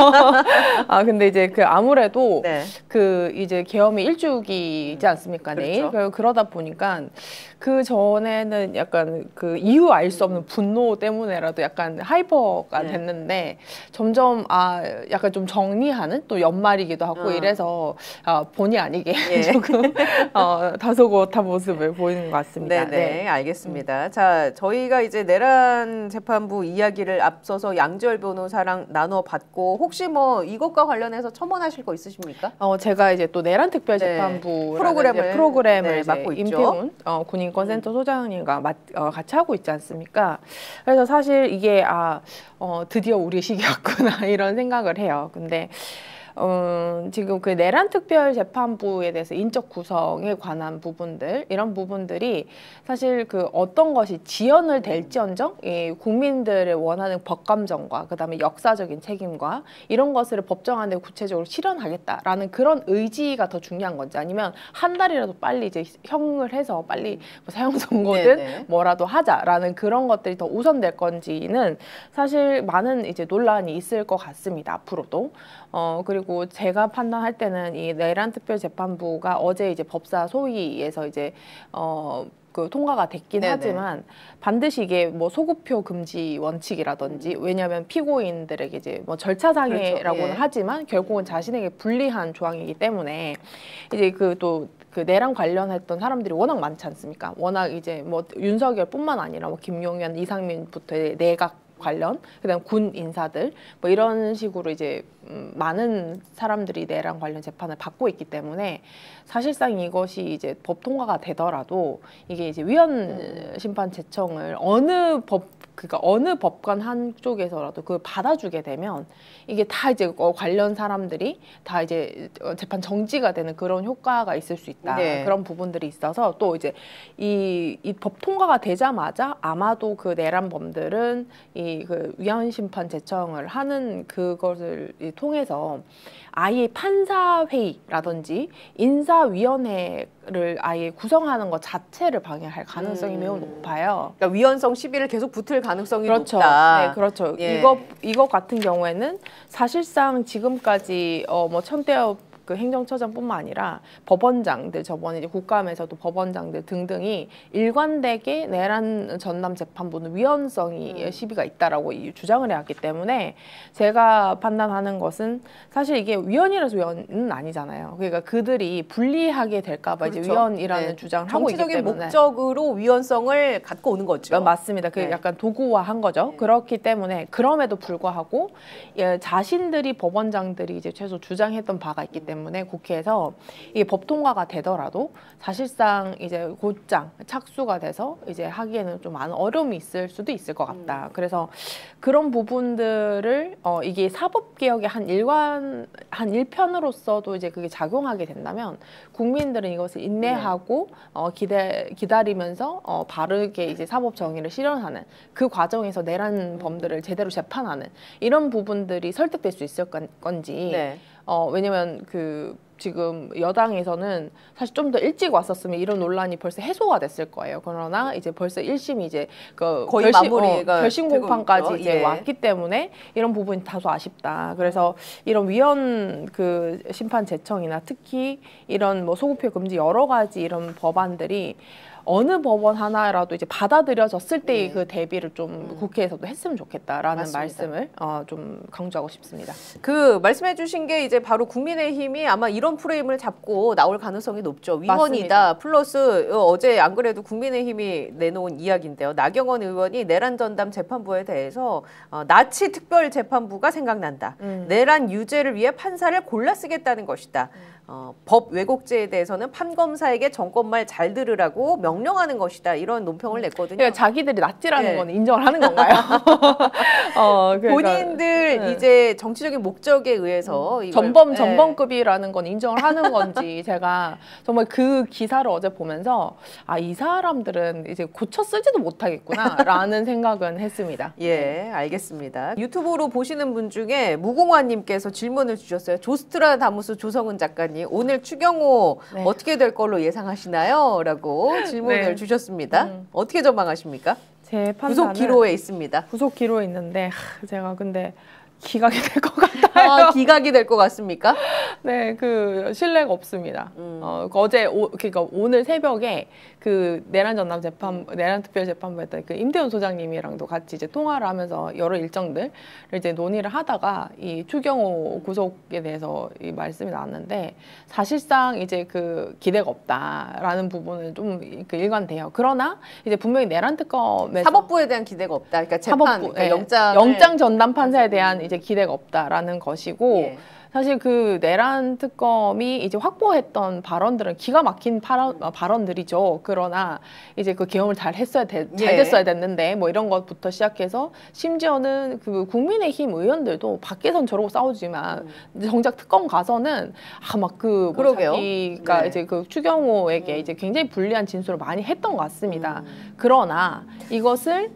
근데 이제 그 아무래도 그 이제 계엄이 일주기이지 않습니까? 내일. 그렇죠. 그러다 보니까 그 전에는 약간 그 이유 알 수 없는 분노 때문에라도 약간 하이퍼가 됐는데 점점 약간 좀 정리하는 또 연말이기도 하고 이래서 본의 아니게 조금 다소곳한 모습을 보이는 것 같습니다. 네네, 알겠습니다. 자, 저희가 이제 내란 재판부 이야기를 앞서서 양지열 변호사랑 나눠봤고 혹시 뭐 이것과 관련해서 첨언하실 거 있으십니까? 제가 이제 또 내란 특별 재판부 프로그램을 맡고 임태훈 군인권센터 소장님과 같이 하고 있지 않습니까? 그래서 사실 이게 드디어 우리 시기였구나 이런 생각을 해요. 근데 지금 그 내란 특별 재판부에 대해서 인적 구성에 관한 부분들 이런 부분들이 사실 그 어떤 것이 지연을 될지언정 이 국민들의 원하는 법감정과 그다음에 역사적인 책임과 이런 것을 법정 안에 구체적으로 실현하겠다라는 그런 의지가 더 중요한 건지 아니면 한 달이라도 빨리 이제 형을 해서 빨리 뭐 사형 선고든 뭐라도 하자라는 그런 것들이 더 우선될 건지는 사실 많은 이제 논란이 있을 것 같습니다. 앞으로도. 그리고 제가 판단할 때는 이 내란 특별 재판부가 어제 이제 법사 소위에서 이제 그 통과가 됐긴 하지만 반드시 이게 뭐 소급표 금지 원칙이라든지 왜냐하면 피고인들에게 이제 뭐 절차상해라고는 하지만 결국은 자신에게 불리한 조항이기 때문에 이제 그 내란 관련했던 사람들이 워낙 많지 않습니까? 워낙 이제 뭐 윤석열뿐만 아니라 뭐 김용현, 이상민부터 내각 관련, 그다음 군 인사들 뭐 이런 식으로 이제 많은 사람들이 내란 관련 재판을 받고 있기 때문에 사실상 이것이 이제 법 통과가 되더라도 이게 이제 위헌 심판 제청을 그러니까 어느 법관 한쪽에서라도 그걸 받아주게 되면 이게 다 이제 관련 사람들이 다 이제 재판 정지가 되는 그런 효과가 있을 수 있다. 그런 부분들이 있어서 또 이제 이 법 통과가 되자마자 아마도 그 내란범들은 그 위헌 심판 제청을 하는 그것을 통해서 아예 판사회의라든지 인사위원회를 아예 구성하는 것 자체를 방해할 가능성이 매우 높아요. 그러니까 위헌성 시비를 계속 붙을 가능성이 높다. 네, 그렇죠. 이것 같은 경우에는 사실상 지금까지 뭐 천대엽 그 행정처장뿐만 아니라 법원장들 저번에 이제 국감에서도 법원장들 등등이 일관되게 내란 전남 재판부는 위헌성이 시비가 있다라고 주장을 해왔기 때문에 제가 판단하는 것은 사실 이게 위헌이라서 위헌은 아니잖아요. 그러니까 그들이 불리하게 될까봐 이제 위헌이라는 주장을 하고 있기 때문에 정치적인 목적으로 위헌성을 갖고 오는 거죠. 맞습니다. 그 약간 도구화한 거죠. 그렇기 때문에 그럼에도 불구하고 자신들이 법원장들이 이제 최소 주장했던 바가 있기 때문에 국회에서 이게 법 통과가 되더라도 사실상 이제 곧장 착수가 돼서 이제 하기에는 좀 많은 어려움이 있을 수도 있을 것 같다. 그래서 그런 부분들을 이게 사법개혁의 한 일편으로서도 이제 그게 작용하게 된다면 국민들은 이것을 인내하고 기다리면서 바르게 이제 사법 정의를 실현하는 그 과정에서 내란 범들을 제대로 재판하는 이런 부분들이 설득될 수 있을 건지. 왜냐면 지금 여당에서는 사실 좀 더 일찍 왔었으면 이런 논란이 벌써 해소가 됐을 거예요. 그러나 이제 벌써 1심이 이제 거의 마무리가 결심 공판까지 이제 왔기 때문에 이런 부분이 다소 아쉽다. 그래서 이런 위헌 심판 제청이나 특히 이런 뭐 소급표 금지 여러 가지 이런 법안들이 어느 법원 하나라도 이제 받아들여졌을 때의 그 대비를 좀 국회에서도 했으면 좋겠다라는 말씀을 좀 강조하고 싶습니다. 그 말씀해주신 게 이제 바로 국민의힘이 아마 이런 프레임을 잡고 나올 가능성이 높죠. 위헌이다. 플러스 어제 안 그래도 국민의힘이 내놓은 이야기인데요. 나경원 의원이 내란 전담 재판부에 대해서 나치 특별 재판부가 생각난다. 내란 유죄를 위해 판사를 골라 쓰겠다는 것이다. 법 왜곡죄에 대해서는 판검사에게 정권말 잘 들으라고 명령하는 것이다. 이런 논평을 냈거든요. 그러니까 자기들이 낫지라는 건 인정을 하는 건가요? 그러니까, 본인들 이제 정치적인 목적에 의해서 전범급이라는 건 인정을 하는 건지 제가 정말 그 기사를 어제 보면서 이 사람들은 이제 고쳐 쓰지도 못하겠구나라는 생각은 했습니다. 알겠습니다. 유튜브로 보시는 분 중에 무궁화님께서 질문을 주셨어요. 조스트라다무스 조성은 작가님. 오늘 추경호 어떻게 될 걸로 예상하시나요? 라고 질문을 주셨습니다. 어떻게 전망하십니까? 제 판단은 구속 기로에 있습니다. 구속 기로에 있는데 제가 근데 기각이 될 것 같아요. 아, 기각이 될 것 같습니까? 네, 그 신뢰가 없습니다. 어제 그러니까 오늘 새벽에 그 내란 전담 재판, 내란 특별 재판부했던 그 임태훈 소장님이랑도 같이 이제 통화를 하면서 여러 일정들 이제 논의를 하다가 이 추경호 구속에 대해서 이 말씀이 나왔는데 사실상 이제 그 기대가 없다라는 부분은 좀 그 일관돼요. 그러나 이제 분명히 내란 특검에서 사법부에 대한 기대가 없다. 그러니까 재판, 사법부, 그러니까 영장 전담 판사에 대한 이제 기대가 없다라는 것이고. 예. 사실 그 내란 특검이 이제 확보했던 발언들은 기가 막힌 발언들이죠. 그러나 이제 그 계엄을 잘 됐어야 됐는데 뭐 이런 것부터 시작해서 심지어는 그 국민의힘 의원들도 밖에선 저러고 싸우지만 정작 특검 가서는 막 그 뭐 자기가 네. 이제 그 추경호에게 이제 굉장히 불리한 진술을 많이 했던 것 같습니다. 그러나 이것을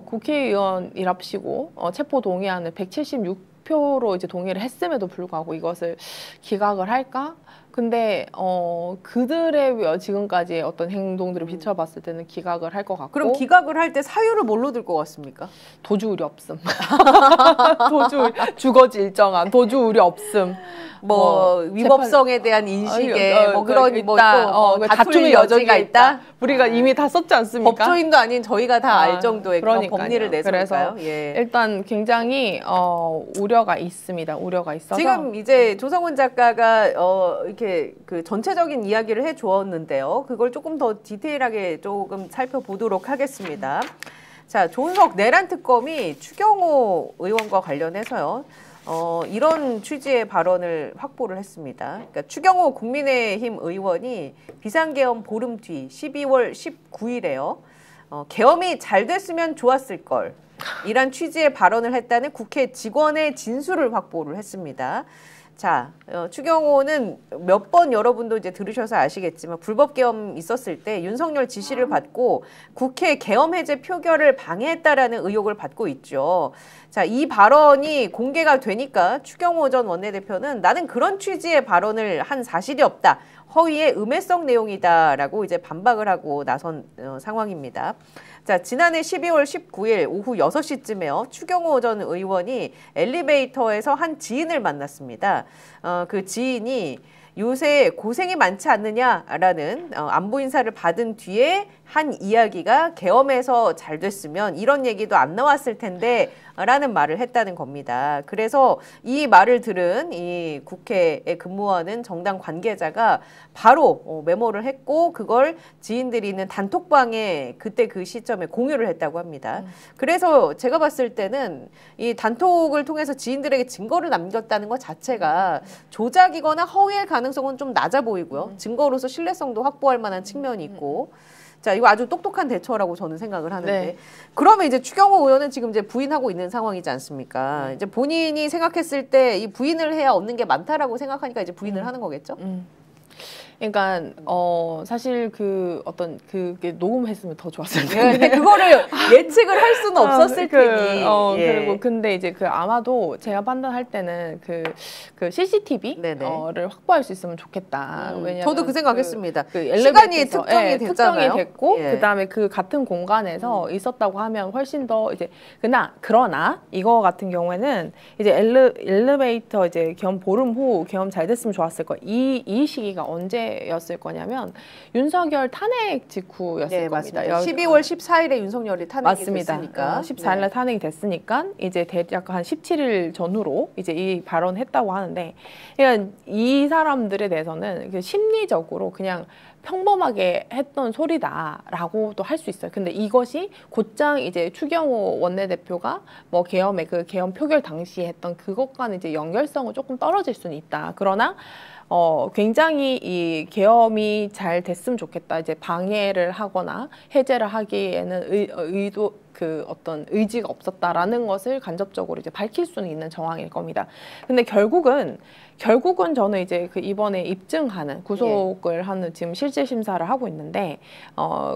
국회의원이랍시고 체포 동의안을 176표로 이제 동의를 했음에도 불구하고 이것을 기각을 할까? 근데 그들의 지금까지의 어떤 행동들을 비춰봤을 때는 기각을 할 것 같고. 그럼 기각을 할 때 사유를 뭘로 들 것 같습니까? 도주 우려 없음. 주거지 일정한 도주 우려 없음. 뭐 위법성에 대한 인식에 뭐 그런 또 다툼의 여지가 있다. 우리가 이미 다 썼지 않습니까? 법조인도 아닌 저희가 다 알 정도의 그런 법리를 내서니까요. 그래서 일단 굉장히 우려가 있습니다. 우려가 있어서 지금 이제 조성훈 작가가 이렇게 그 전체적인 이야기를 해 주었는데요. 그걸 조금 더 디테일하게 조금 살펴보도록 하겠습니다. 자, 조은석 내란 특검이 추경호 의원과 관련해서요. 이런 취지의 발언을 확보를 했습니다. 그러니까 추경호 국민의힘 의원이 비상계엄 보름 뒤 12월 19일에요. 계엄이 잘 됐으면 좋았을 걸. 이란 취지의 발언을 했다는 국회 직원의 진술을 확보를 했습니다. 자, 추경호는 몇 번 여러분도 이제 들으셔서 아시겠지만 불법 계엄 있었을 때 윤석열 지시를 받고 국회 계엄 해제 표결을 방해했다라는 의혹을 받고 있죠. 자, 이 발언이 공개가 되니까 추경호 전 원내대표는 나는 그런 취지의 발언을 한 사실이 없다. 허위의 음해성 내용이다라고 이제 반박을 하고 나선 상황입니다. 자, 지난해 12월 19일 오후 6시쯤에요. 추경호 전 의원이 엘리베이터에서 한 지인을 만났습니다. 그 지인이 요새 고생이 많지 않느냐라는 안부 인사를 받은 뒤에 한 이야기가 계엄에서 잘 됐으면 이런 얘기도 안 나왔을 텐데 라는 말을 했다는 겁니다. 그래서 이 말을 들은 이 국회에 근무하는 정당 관계자가 바로 메모를 했고 그걸 지인들이 있는 단톡방에 그때 그 시점에 공유를 했다고 합니다. 그래서 제가 봤을 때는 이 단톡을 통해서 지인들에게 증거를 남겼다는 것 자체가 조작이거나 허위의 가능성은 좀 낮아 보이고요. 증거로서 신뢰성도 확보할 만한 측면이 있고 자, 이거 아주 똑똑한 대처라고 저는 생각을 하는데 네. 그러면 이제 추경호 의원은 지금 이제 부인하고 있는 상황이지 않습니까? 이제 본인이 생각했을 때 이 부인을 해야 얻는 게 많다라고 생각하니까 이제 부인을 하는 거겠죠? 그러니까 사실 그 어떤 그게 녹음했으면 더 좋았을 텐데. 근데 그거를 예측을 할 수는 없었을 테니. 그리고 근데 이제 그 아마도 제가 판단할 때는 그 CCTV를 확보할 수 있으면 좋겠다. 왜냐면 저도 그 생각했습니다. 시간이 특정이 됐잖아요. 특정이 됐고 그다음에 그 같은 공간에서 있었다고 하면 훨씬 더 이제 그러나 이거 같은 경우에는 이제 엘리베이터 이제 계엄 보름 후 계엄 잘 됐으면 좋았을 거. 이 시기가 언제였을 거냐면 윤석열 탄핵 직후였을 겁니다. 12월 14일에 윤석열이 탄핵이 됐으니까. 14일날 탄핵이 됐으니까 이제 대략 한 17일 전후로 이제 이 발언했다고 하는데, 그러니까 이 사람들에 대해서는 심리적으로 그냥 평범하게 했던 소리다라고도 할 수 있어요. 근데 이것이 곧장 이제 추경호 원내대표가 뭐 계엄의 그 계엄 표결 당시에 했던 그것과는 이제 연결성은 조금 떨어질 수는 있다. 그러나 굉장히 이 계엄이 잘 됐으면 좋겠다. 이제 방해를 하거나 해제를 하기에는 어떤 의지가 없었다라는 것을 간접적으로 이제 밝힐 수는 있는 정황일 겁니다. 근데 결국은 저는 이제 그 이번에 입증하는 구속을 하는 지금 실질 심사를 하고 있는데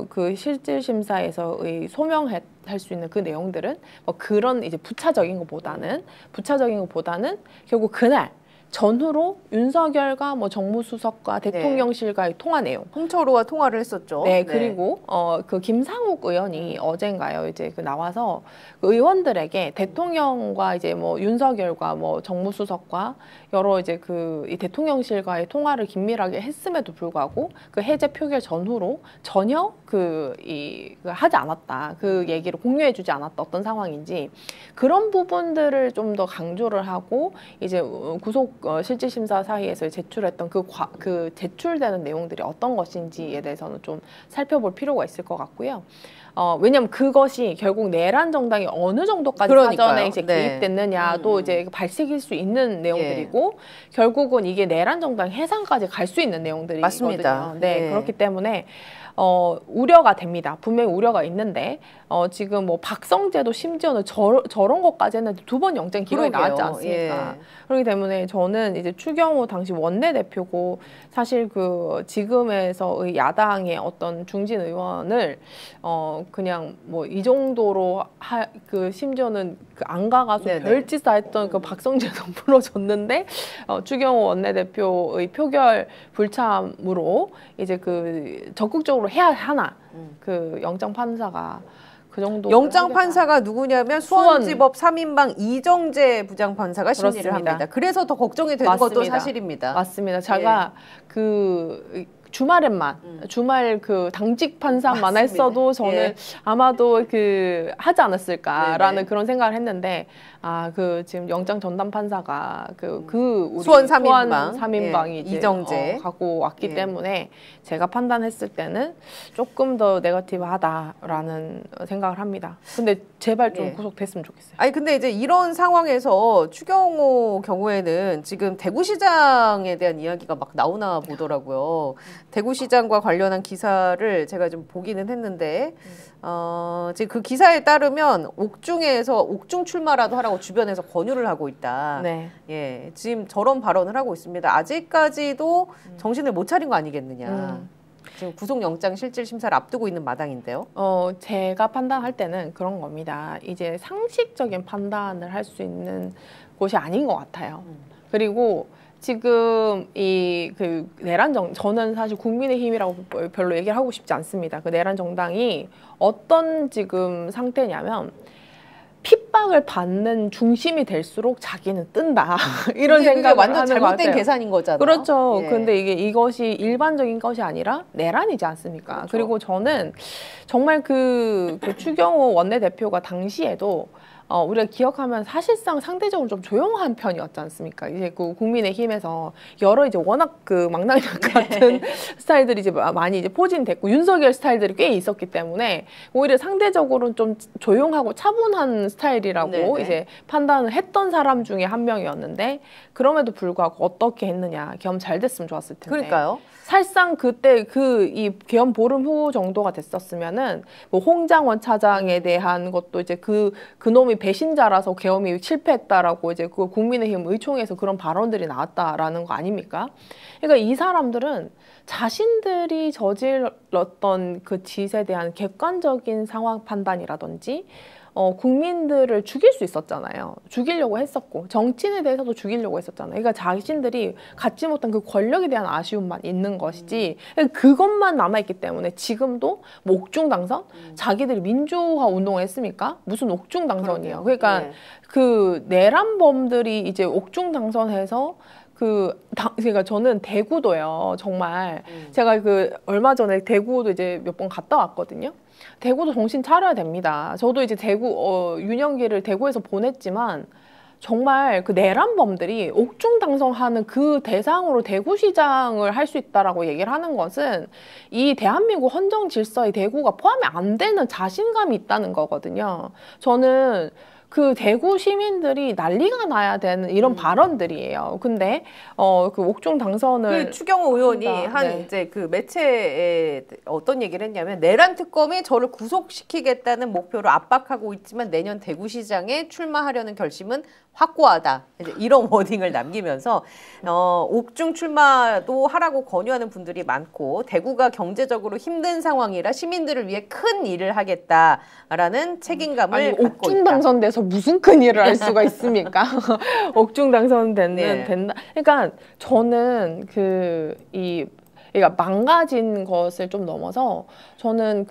그 실질 심사에서 소명할 수 있는 그 내용들은 뭐 그런 이제 부차적인 것보다는 결국 그날 전후로 윤석열과 뭐 정무수석과 대통령실과의 통화 내용, 홍철호와 통화를 했었죠. 네, 그리고 그 김상욱 의원이 어젠가요 이제 그 나와서 그 의원들에게 대통령과 이제 뭐 윤석열과 뭐 정무수석과 여러 이제 그 이 대통령실과의 통화를 긴밀하게 했음에도 불구하고 그 해제 표결 전후로 전혀 그 하지 않았다, 그 얘기를 공유해주지 않았다, 어떤 상황인지 그런 부분들을 좀 더 강조를 하고 이제 구속 실질심사 사이에서 제출했던 그 제출되는 내용들이 어떤 것인지에 대해서는 좀 살펴볼 필요가 있을 것 같고요. 왜냐하면 그것이 결국 내란 정당이 어느 정도까지 사전에 이제 개입됐느냐도 이제 발색일 수 있는 내용들이고 결국은 이게 내란 정당 해산까지 갈 수 있는 내용들이거든요. 맞습니다. 네, 그렇기 때문에 우려가 됩니다. 분명히 우려가 있는데 지금 뭐 박성재도 심지어는 저런 것까지 했는데 2번 영장 기각이 나왔지 않습니까? 그렇기 때문에 저는 이제 추경호 당시 원내대표고 사실 그 지금에서의 야당의 어떤 중진 의원을 그냥 뭐 이 정도로 그 심지어는 그 안가 가수 별짓다 했던 그 박성재도 무너졌는데 추경호 원내대표의 표결 불참으로 이제 그 적극적으로 해야 하나 그 영장 판사가 그 정도 영장 판사가 누구냐면 수원지법 3인방 이정재 부장판사가 심리를 그렇습니다. 합니다. 그래서 더 걱정이 되는 것도 사실입니다. 맞습니다. 제가 그 주말에만 주말 그 당직 판사만 했어도 저는 아마도 그 하지 않았을까라는 그런 생각을 했는데 그 지금 영장 전담 판사가 우리 수원 3인방이 이정재 갖고 왔기 때문에 제가 판단했을 때는 조금 더 네거티브하다라는 생각을 합니다. 근데 제발 좀 구속됐으면 좋겠어요. 아니 근데 이제 이런 상황에서 추경호 경우에는 지금 대구시장에 대한 이야기가 막 나오나 보더라고요. 대구시장과 관련한 기사를 제가 좀 보기는 했는데 지금 그 기사에 따르면 옥중 출마라도 하라고 주변에서 권유를 하고 있다. 지금 저런 발언을 하고 있습니다. 아직까지도 정신을 못 차린 거 아니겠느냐. 지금 구속영장 실질심사를 앞두고 있는 마당인데요. 제가 판단할 때는 그런 겁니다. 이제 상식적인 판단을 할 수 있는 곳이 아닌 것 같아요. 그리고 지금 그 저는 사실 국민의힘이라고 별로 얘기를 하고 싶지 않습니다. 그 내란 정당이 어떤 지금 상태냐면 핍박을 받는 중심이 될수록 자기는 뜬다. 이런 생각을 완전 잘못된 계산인 거잖아요. 그렇죠. 근데 이것이 일반적인 것이 아니라 내란이지 않습니까? 그렇죠. 그리고 저는 정말 그 추경호 원내대표가 당시에도 우리가 기억하면 사실상 상대적으로 좀 조용한 편이었지 않습니까? 이제 그 국민의힘에서 여러 이제 워낙 그 망나니 같은 스타일들이 이제 많이 이제 포진됐고 윤석열 스타일들이 꽤 있었기 때문에 오히려 상대적으로는 좀 조용하고 차분한 스타일이라고 이제 판단을 했던 사람 중에 한 명이었는데 그럼에도 불구하고 어떻게 했느냐. 겸 잘 됐으면 좋았을 텐데. 그러니까요. 사실상 그때 이 계엄 보름 후 정도가 됐었으면은 뭐 홍장원 차장에 대한 것도 이제 그놈이 배신자라서 계엄이 실패했다라고 이제 그 국민의힘 의총에서 그런 발언들이 나왔다라는 거 아닙니까? 그러니까 이 사람들은 자신들이 저질렀던 그 짓에 대한 객관적인 상황 판단이라든지 국민들을 죽일 수 있었잖아요. 죽이려고 했었고 정치인에 대해서도 죽이려고 했었잖아요. 그러니까 자신들이 갖지 못한 그 권력에 대한 아쉬움만 있는 것이지 그것만 남아있기 때문에 지금도 뭐 옥중 당선? 자기들이 민주화 운동을 했습니까? 무슨 옥중 당선이에요. 그러니까 그 내란범들이 이제 옥중 당선해서 그러니까 저는 대구도요. 정말 제가 얼마 전에 대구도 이제 몇 번 갔다 왔거든요. 대구도 정신 차려야 됩니다. 저도 이제 대구 윤영기를 대구에서 보냈지만 정말 그 내란범들이 옥중 당선하는 그 대상으로 대구시장을 할 수 있다라고 얘기를 하는 것은 이 대한민국 헌정 질서의 대구가 포함이 안 되는 자신감이 있다는 거거든요. 저는 그 대구 시민들이 난리가 나야 되는 이런 발언들이에요. 근데 그 옥중 당선을 추경호 의원이 이제 그 매체에 어떤 얘기를 했냐면 내란 특검이 저를 구속시키겠다는 목표로 압박하고 있지만 내년 대구시장에 출마하려는 결심은 확고하다. 이제 이런 워딩을 남기면서 옥중 출마도 하라고 권유하는 분들이 많고 대구가 경제적으로 힘든 상황이라 시민들을 위해 큰 일을 하겠다라는 책임감을 갖고 있다. 옥중 당선돼서 무슨 큰일을 할 수가 있습니까? 옥중 당선되는 네. 된다. 그러니까 저는 그러니까 망가진 것을 좀 넘어서 저는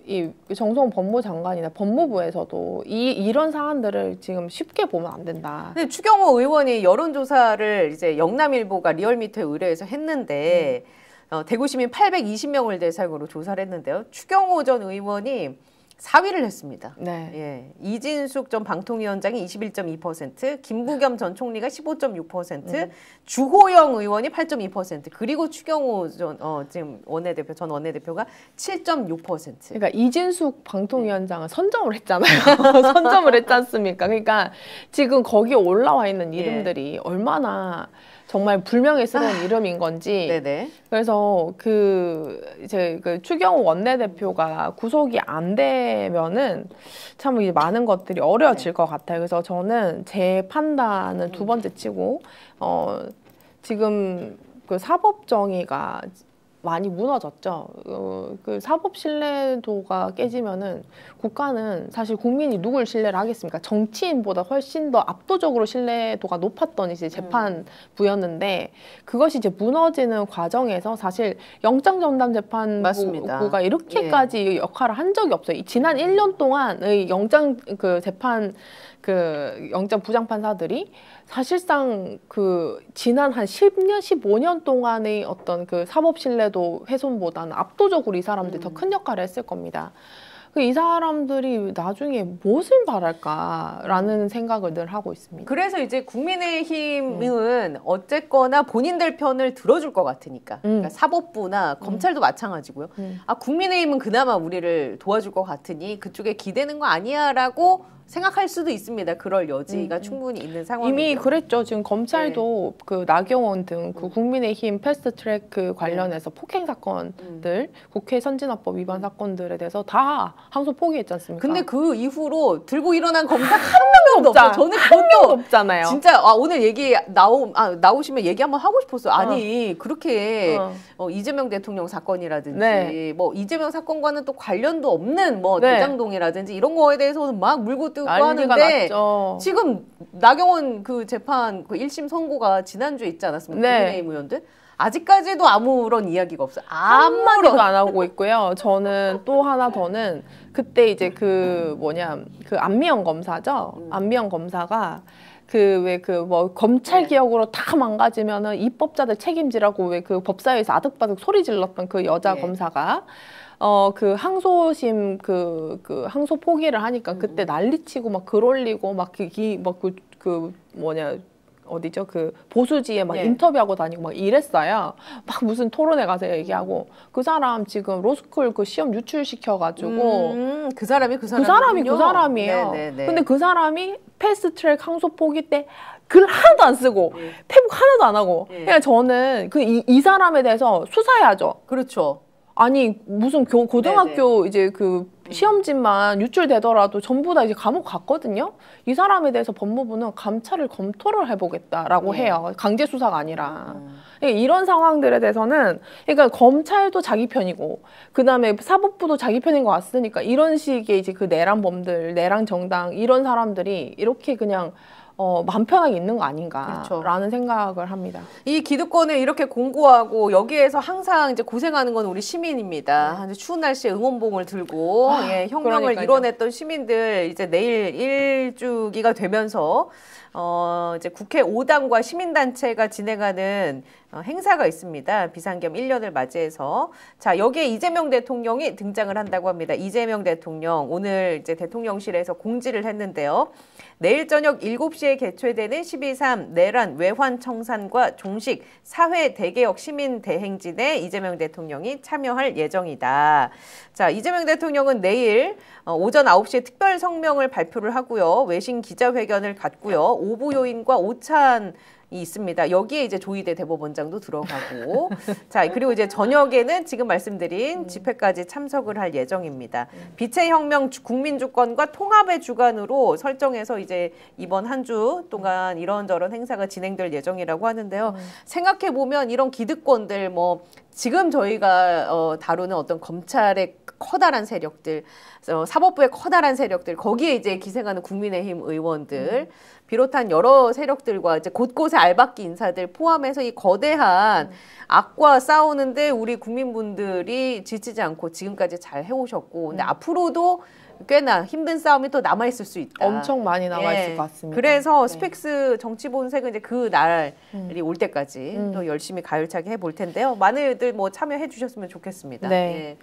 이 정성호 법무장관이나 법무부에서도 이런 사안들을 지금 쉽게 보면 안 된다. 근데 추경호 의원이 여론조사를 이제 영남일보가 리얼미터에 의뢰해서 했는데 대구 시민 820명을 대상으로 조사를 했는데요. 추경호 전 의원이 4위를 했습니다. 네. 예. 이진숙 전 방통위원장이 21.2%, 김부겸 전 총리가 15.6%, 주호영 의원이 8.2%, 그리고 추경호 지금 전 원내대표가 7.6%. 그러니까 이진숙 방통위원장은 선점을 했잖아요. 선점을 했지 않습니까? 그러니까 지금 거기에 올라와 있는 이름들이 얼마나 정말 불명예스러운 이름인 건지. 네네. 그래서 이제 추경호 원내대표가 구속이 안 되면은 참 이제 많은 것들이 어려워질 것 같아요. 그래서 저는 제 판단은 두 번째 치고 지금 그 사법 정의가 많이 무너졌죠. 그 사법 신뢰도가 깨지면은 국가는 사실 국민이 누굴 신뢰를 하겠습니까? 정치인보다 훨씬 더 압도적으로 신뢰도가 높았던 이제 재판부였는데 그것이 이제 무너지는 과정에서 사실 영장전담재판부가 이렇게까지 역할을 한 적이 없어요. 지난 1년 동안의 영장 부장판사들이 사실상 지난 한 10년, 15년 동안의 어떤 사법 신뢰도 훼손보다는 압도적으로 이 사람들이 더 큰 역할을 했을 겁니다. 이 사람들이 나중에 무엇을 바랄까라는 생각을 늘 하고 있습니다. 그래서 이제 국민의힘은 어쨌거나 본인들 편을 들어줄 것 같으니까 그러니까 사법부나 검찰도 마찬가지고요. 국민의힘은 그나마 우리를 도와줄 것 같으니 그쪽에 기대는 거 아니야라고 생각할 수도 있습니다. 그럴 여지가 충분히 있는 상황이에요. 이미 그랬죠. 지금 검찰도 나경원 등 국민의힘 패스트트랙 관련해서 폭행 사건들, 국회 선진화법 위반 사건들에 대해서 다 항소 포기했지 않습니까? 근데 그 이후로 들고 일어난 검사 한 명도 없어요. 저는 한 명도 없잖아요. 진짜 오늘 얘기 나오시면 얘기 한번 하고 싶었어요. 아니 그렇게 이재명 대통령 사건이라든지 뭐 이재명 사건과는 또 관련도 없는 대장동이라든지 이런 거에 대해서는 막 물고 뜨고 하는데 났죠. 지금 나경원 재판 1심 선고가 지난주에 있지 않았습니까? 국민의힘 의원들 아직까지도 아무런 이야기가 없어요. 한마디도 안 하고 있고요. 저는 또 하나 더는 그때 이제 안미영 검사죠. 안미영 검사가 검찰 개혁으로 다 망가지면은 입법자들 책임지라고 법사위에서 아득바득 소리 질렀던 그 여자 검사가 항소심 항소 포기를 하니까 그때 난리치고 막 글 올리고 어디죠? 보수지에 막 인터뷰하고 다니고 막 이랬어요. 막 무슨 토론회 가서 얘기하고 그 사람 지금 로스쿨 시험 유출시켜가지고 그 사람이 그 사람이에요. 네네네. 근데 그 사람이 패스트트랙 항소 포기 때 글 하나도 안 쓰고 페북 하나도 안 하고 그냥 저는 이 사람에 대해서 수사해야죠. 그렇죠. 아니 무슨 고등학교 이제 시험지만 유출되더라도 전부 다 이제 감옥 갔거든요. 이 사람에 대해서 법무부는 감찰을 검토를 해보겠다라고 해요. 강제 수사가 아니라. 이런 상황들에 대해서는 그러니까 검찰도 자기 편이고 그다음에 사법부도 자기 편인 것 같으니까 이런 식의 이제 내란범들, 내란 정당 이런 사람들이 이렇게 그냥 마음 편하게 있는 거 아닌가라는 생각을 합니다. 이 기득권을 이렇게 공고하고 여기에서 항상 이제 고생하는 건 우리 시민입니다. 추운 날씨에 응원봉을 들고 혁명을 이뤄냈던 시민들 이제 내일 일주기가 되면서 이제 국회 5당과 시민단체가 진행하는 행사가 있습니다. 비상겸 1년을 맞이해서. 자, 여기에 이재명 대통령이 등장을 한다고 합니다. 이재명 대통령 오늘 이제 대통령실에서 공지를 했는데요. 내일 저녁 7시에 개최되는 12.3 내란 외환 청산과 종식 사회 대개혁 시민 대행진에 이재명 대통령이 참여할 예정이다. 자, 이재명 대통령은 내일 오전 9시에 특별 성명을 발표를 하고요. 외신 기자회견을 갖고요. 오부 요인과 오찬 있습니다. 여기에 이제 조희대 대법원장도 들어가고 자 그리고 이제 저녁에는 지금 말씀드린 집회까지 참석을 할 예정입니다. 빛의 혁명 국민주권과 통합의 주간으로 설정해서 이제 이번 한 주 동안 이런저런 행사가 진행될 예정이라고 하는데요. 생각해 보면 이런 기득권들 뭐 지금 저희가 다루는 어떤 검찰의 커다란 세력들, 사법부의 커다란 세력들, 거기에 이제 기생하는 국민의힘 의원들 비롯한 여러 세력들과 이제 곳곳에 알박기 인사들 포함해서 이 거대한 악과 싸우는데 우리 국민분들이 지치지 않고 지금까지 잘 해오셨고, 근데 앞으로도 꽤나 힘든 싸움이 또 남아있을 수 있다. 엄청 많이 남아있을 것 같습니다. 그래서 스펙스 정치본색은 이제 그 날이 올 때까지 또 열심히 가열차게 해볼 텐데요. 많이들 뭐 참여해 주셨으면 좋겠습니다. 네.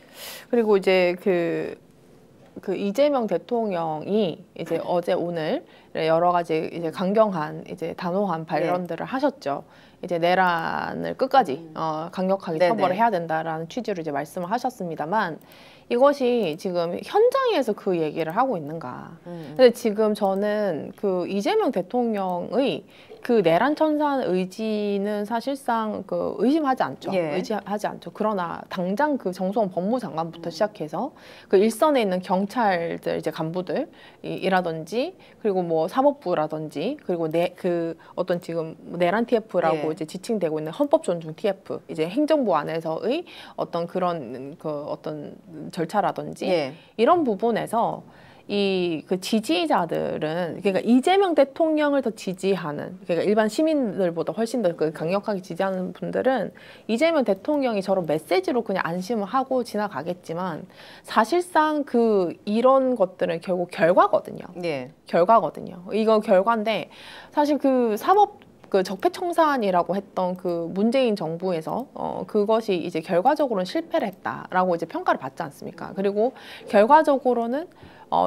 그리고 이제 그 이재명 대통령이 이제 어제 오늘 여러 가지 이제 강경한 이제 단호한 발언들을 하셨죠. 이제 내란을 끝까지 강력하게 처벌을 해야 된다라는 취지로 이제 말씀을 하셨습니다만 이것이 지금 현장에서 그 얘기를 하고 있는가. 근데 지금 저는 그 이재명 대통령의 그 내란 천사한 의지는 사실상 그 의심하지 않죠. 의지하지 않죠. 그러나 당장 그 정성원 법무장관부터 시작해서 그 일선에 있는 경찰들 이제 간부들이라든지 그리고 뭐 사법부라든지 그리고 그 어떤 지금 내란 TF라고 이제 지칭되고 있는 헌법 존중 TF 이제 행정부 안에서의 어떤 그런 그 어떤 절차라든지 이런 부분에서 그 지지자들은 그러니까 이재명 대통령을 더 지지하는 그러니까 일반 시민들보다 훨씬 더 그 강력하게 지지하는 분들은 이재명 대통령이 저런 메시지로 그냥 안심을 하고 지나가겠지만 사실상 이런 것들은 결국 결과거든요. 결과거든요. 이거 결과인데 사실 그 적폐청산이라고 했던 그 문재인 정부에서 그것이 이제 결과적으로는 실패를 했다라고 이제 평가를 받지 않습니까? 그리고 결과적으로는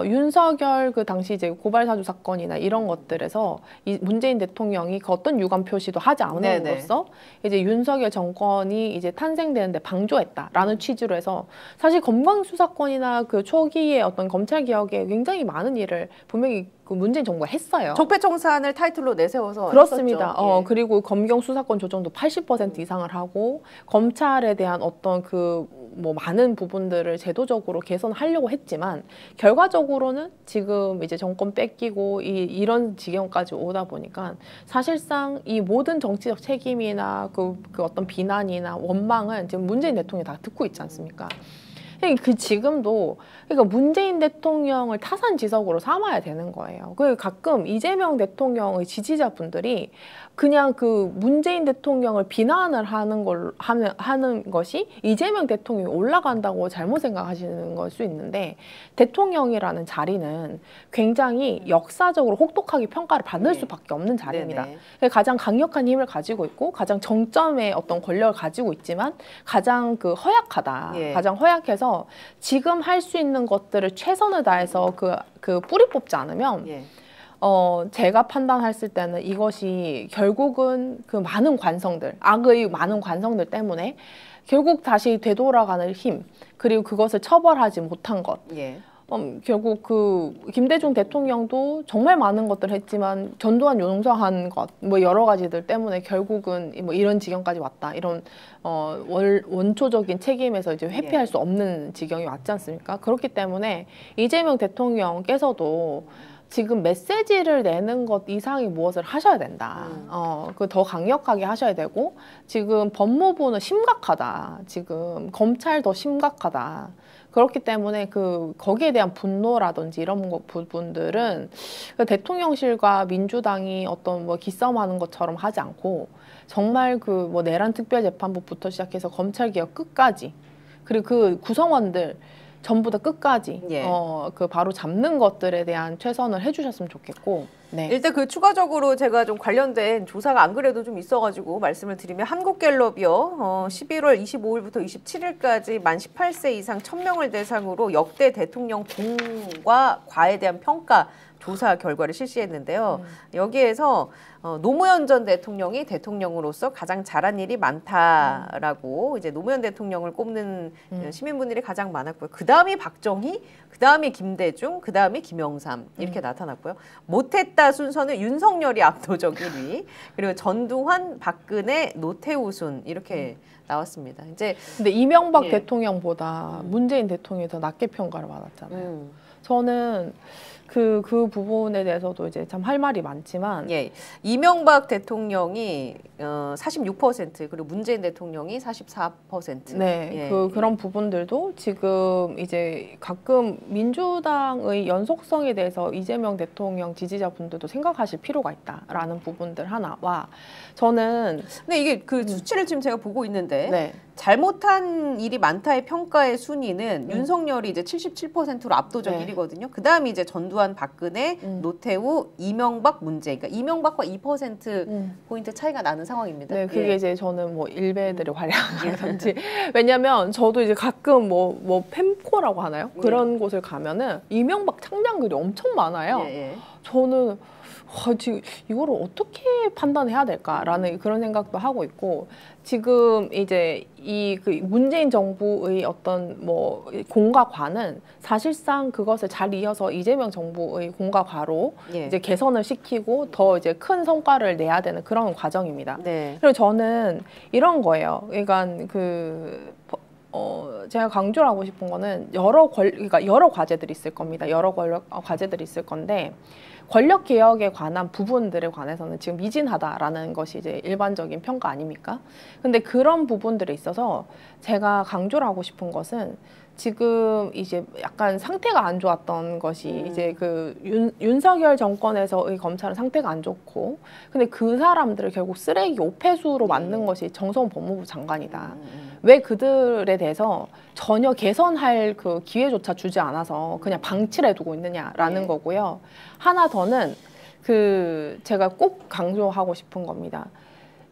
윤석열 그 당시 이제 고발사주 사건이나 이런 것들에서 이 문재인 대통령이 그 어떤 유감 표시도 하지 않음으로써 이제 윤석열 정권이 이제 탄생되는데 방조했다라는 취지로 해서 사실 검경수사권이나 그 초기에 어떤 검찰 개혁에 굉장히 많은 일을 분명히 그 문재인 정부가 했어요. 적폐청산을 타이틀로 내세워서 그렇습니다. 그리고 검경 수사권 조정도 80% 이상을 하고 검찰에 대한 어떤 뭐 많은 부분들을 제도적으로 개선하려고 했지만 결과적으로는 지금 이제 정권 뺏기고 이런 지경까지 오다 보니까 사실상 이 모든 정치적 책임이나 그 어떤 비난이나 원망은 지금 문재인 대통령이 다 듣고 있지 않습니까? 지금도 그러니까 문재인 대통령을 타산지석으로 삼아야 되는 거예요. 가끔 이재명 대통령의 지지자분들이 그냥 그 문재인 대통령을 비난을 하는 것이 이재명 대통령이 올라간다고 잘못 생각하시는 걸 수 있는데 대통령이라는 자리는 굉장히 역사적으로 혹독하게 평가를 받을 수밖에 없는 자리입니다. 가장 강력한 힘을 가지고 있고 가장 정점의 어떤 권력을 가지고 있지만 가장 허약하다. 가장 허약해서 지금 할 수 있는 것들을 최선을 다해서 그 뿌리 뽑지 않으면 제가 판단했을 때는 이것이 결국은 그 많은 관성들, 악의 많은 관성들 때문에 결국 다시 되돌아가는 힘, 그리고 그것을 처벌하지 못한 것. 결국 김대중 대통령도 정말 많은 것들을 했지만 전두환 용서한 것, 뭐 여러 가지들 때문에 결국은 뭐 이런 지경까지 왔다. 이런 원초적인 책임에서 이제 회피할 수 없는 지경이 왔지 않습니까? 그렇기 때문에 이재명 대통령께서도 지금 메시지를 내는 것 이상이 무엇을 하셔야 된다. 더 강력하게 하셔야 되고 지금 법무부는 심각하다. 지금 검찰 더 심각하다. 그렇기 때문에 거기에 대한 분노라든지 이런 부분들은 대통령실과 민주당이 어떤 뭐 기싸움하는 것처럼 하지 않고 정말 뭐 내란 특별재판부부터 시작해서 검찰개혁 끝까지 그리고 그 구성원들 전부 다 끝까지 바로 잡는 것들에 대한 최선을 해주셨으면 좋겠고. 일단 추가적으로 제가 좀 관련된 조사가 안 그래도 좀 있어가지고 말씀을 드리면 한국갤럽이요 11월 25일부터 27일까지 만 18세 이상 1000명을 대상으로 역대 대통령 공과 과에 대한 평가 조사 결과를 실시했는데요. 여기에서 노무현 전 대통령이 대통령으로서 가장 잘한 일이 많다라고 이제 노무현 대통령을 꼽는 시민분들이 가장 많았고요. 그 다음이 박정희, 그 다음에 김대중, 그 다음에 김영삼 이렇게 나타났고요. 못했다 순서는 윤석열이 압도적 1위, 그리고 전두환, 박근혜, 노태우 순 이렇게 나왔습니다. 이제 근데 이명박 대통령보다 문재인 대통령이 더 낮게 평가를 받았잖아요. 저는 그 부분에 대해서도 이제 참 할 말이 많지만, 이명박 대통령이 46% 그리고 문재인 대통령이 44%. 네, 그런 부분들도 지금 이제 가끔 민주당의 연속성에 대해서 이재명 대통령 지지자분들도 생각하실 필요가 있다라는 부분들 하나와, 저는 근데 이게 그 수치를 지금 제가 보고 있는데 잘못한 일이 많다의 평가의 순위는 윤석열이 이제 77%로 압도적 1위거든요. 그 다음이 이제 전두환, 박근혜, 노태우, 이명박, 문재인. 그러니까 이명박과 2% 포인트 차이가 나는 상황입니다. 네, 그게 이제 저는 뭐 일베들의 활약이라든지 왜냐면 저도 이제 가끔 뭐 펜코라고 하나요? 그런 곳을 가면은 이명박 창량글이 엄청 많아요. 저는 지금 이거를 어떻게 판단해야 될까라는 그런 생각도 하고 있고, 지금 이제 그 문재인 정부의 어떤 뭐 공과 과는 사실상 그것을 잘 이어서 이재명 정부의 공과 과로 이제 개선을 시키고 더 이제 큰 성과를 내야 되는 그런 과정입니다. 그리고 저는 이런 거예요. 그러니까 제가 강조를 하고 싶은 거는 그러니까 여러 과제들이 있을 겁니다. 여러 과제들이 있을 건데, 권력 개혁에 관한 부분들에 관해서는 지금 미진하다라는 것이 이제 일반적인 평가 아닙니까? 근데 그런 부분들에 있어서 제가 강조를 하고 싶은 것은, 지금 이제 약간 상태가 안 좋았던 것이 이제 그 윤석열 정권에서의 검찰은 상태가 안 좋고, 근데 그 사람들을 결국 쓰레기 오폐수로 만든 것이 정성훈 법무부 장관이다. 왜 그들에 대해서 전혀 개선할 그 기회조차 주지 않아서 그냥 방치를 해두고 있느냐라는 거고요. 하나 더는 제가 꼭 강조하고 싶은 겁니다.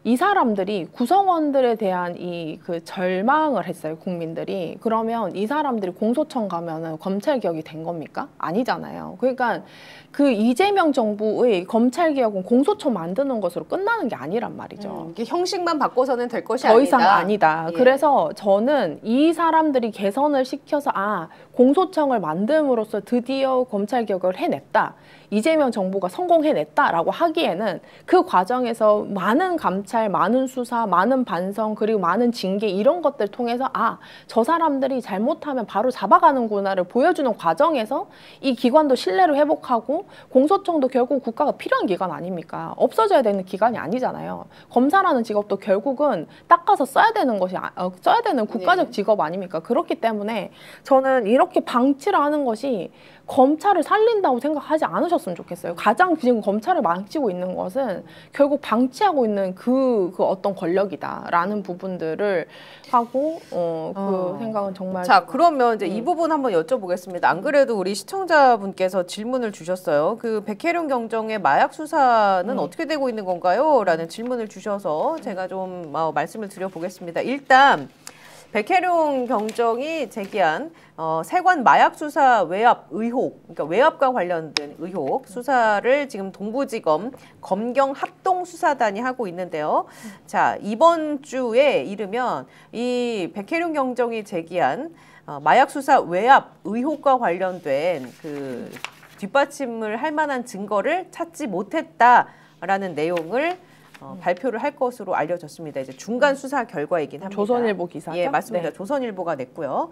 이 사람들이 구성원들에 대한 그 절망을 했어요, 국민들이. 그러면 이 사람들이 공소청 가면은 검찰 개혁이 된 겁니까? 아니잖아요. 그러니까 그 이재명 정부의 검찰 개혁은 공소청 만드는 것으로 끝나는 게 아니란 말이죠. 이게 형식만 바꿔서는 될 것이 더 이상 아니다. 그래서 저는 이 사람들이 개선을 시켜서 공소청을 만듦으로써 드디어 검찰 개혁을 해냈다, 이재명 정부가 성공해냈다라고 하기에는 그 과정에서 많은 감찰, 많은 수사, 많은 반성, 그리고 많은 징계 이런 것들 통해서 저 사람들이 잘못하면 바로 잡아가는구나를 보여주는 과정에서 이 기관도 신뢰를 회복하고, 공소청도 결국 국가가 필요한 기관 아닙니까? 없어져야 되는 기관이 아니잖아요. 검사라는 직업도 결국은 닦아서 써야 되는 써야 되는 국가적 직업 아닙니까? 그렇기 때문에 저는 이렇게 방치를 하는 것이 검찰을 살린다고 생각하지 않으셨으면 좋겠어요. 가장 지금 검찰을 망치고 있는 것은 결국 방치하고 있는 그 어떤 권력이다라는 부분들을 하고 그 생각은 정말. 자, 그러면 이제 이 부분 한번 여쭤보겠습니다. 안 그래도 우리 시청자분께서 질문을 주셨어요. 그 백혜룡 경정의 마약 수사는 어떻게 되고 있는 건가요? 라는 질문을 주셔서 제가 좀 말씀을 드려보겠습니다. 일단 백혜룡 경정이 제기한 세관 마약 수사 외압 의혹, 그러니까 외압과 관련된 의혹 수사를 지금 동부지검 검경 합동 수사단이 하고 있는데요. 자, 이번 주에 이르면 이 백혜룡 경정이 제기한 마약 수사 외압 의혹과 관련된 그 뒷받침을 할 만한 증거를 찾지 못했다라는 내용을 발표를 할 것으로 알려졌습니다. 이제 중간 수사 결과이긴 합니다. 조선일보 기사죠? 예, 맞습니다. 조선일보가 냈고요.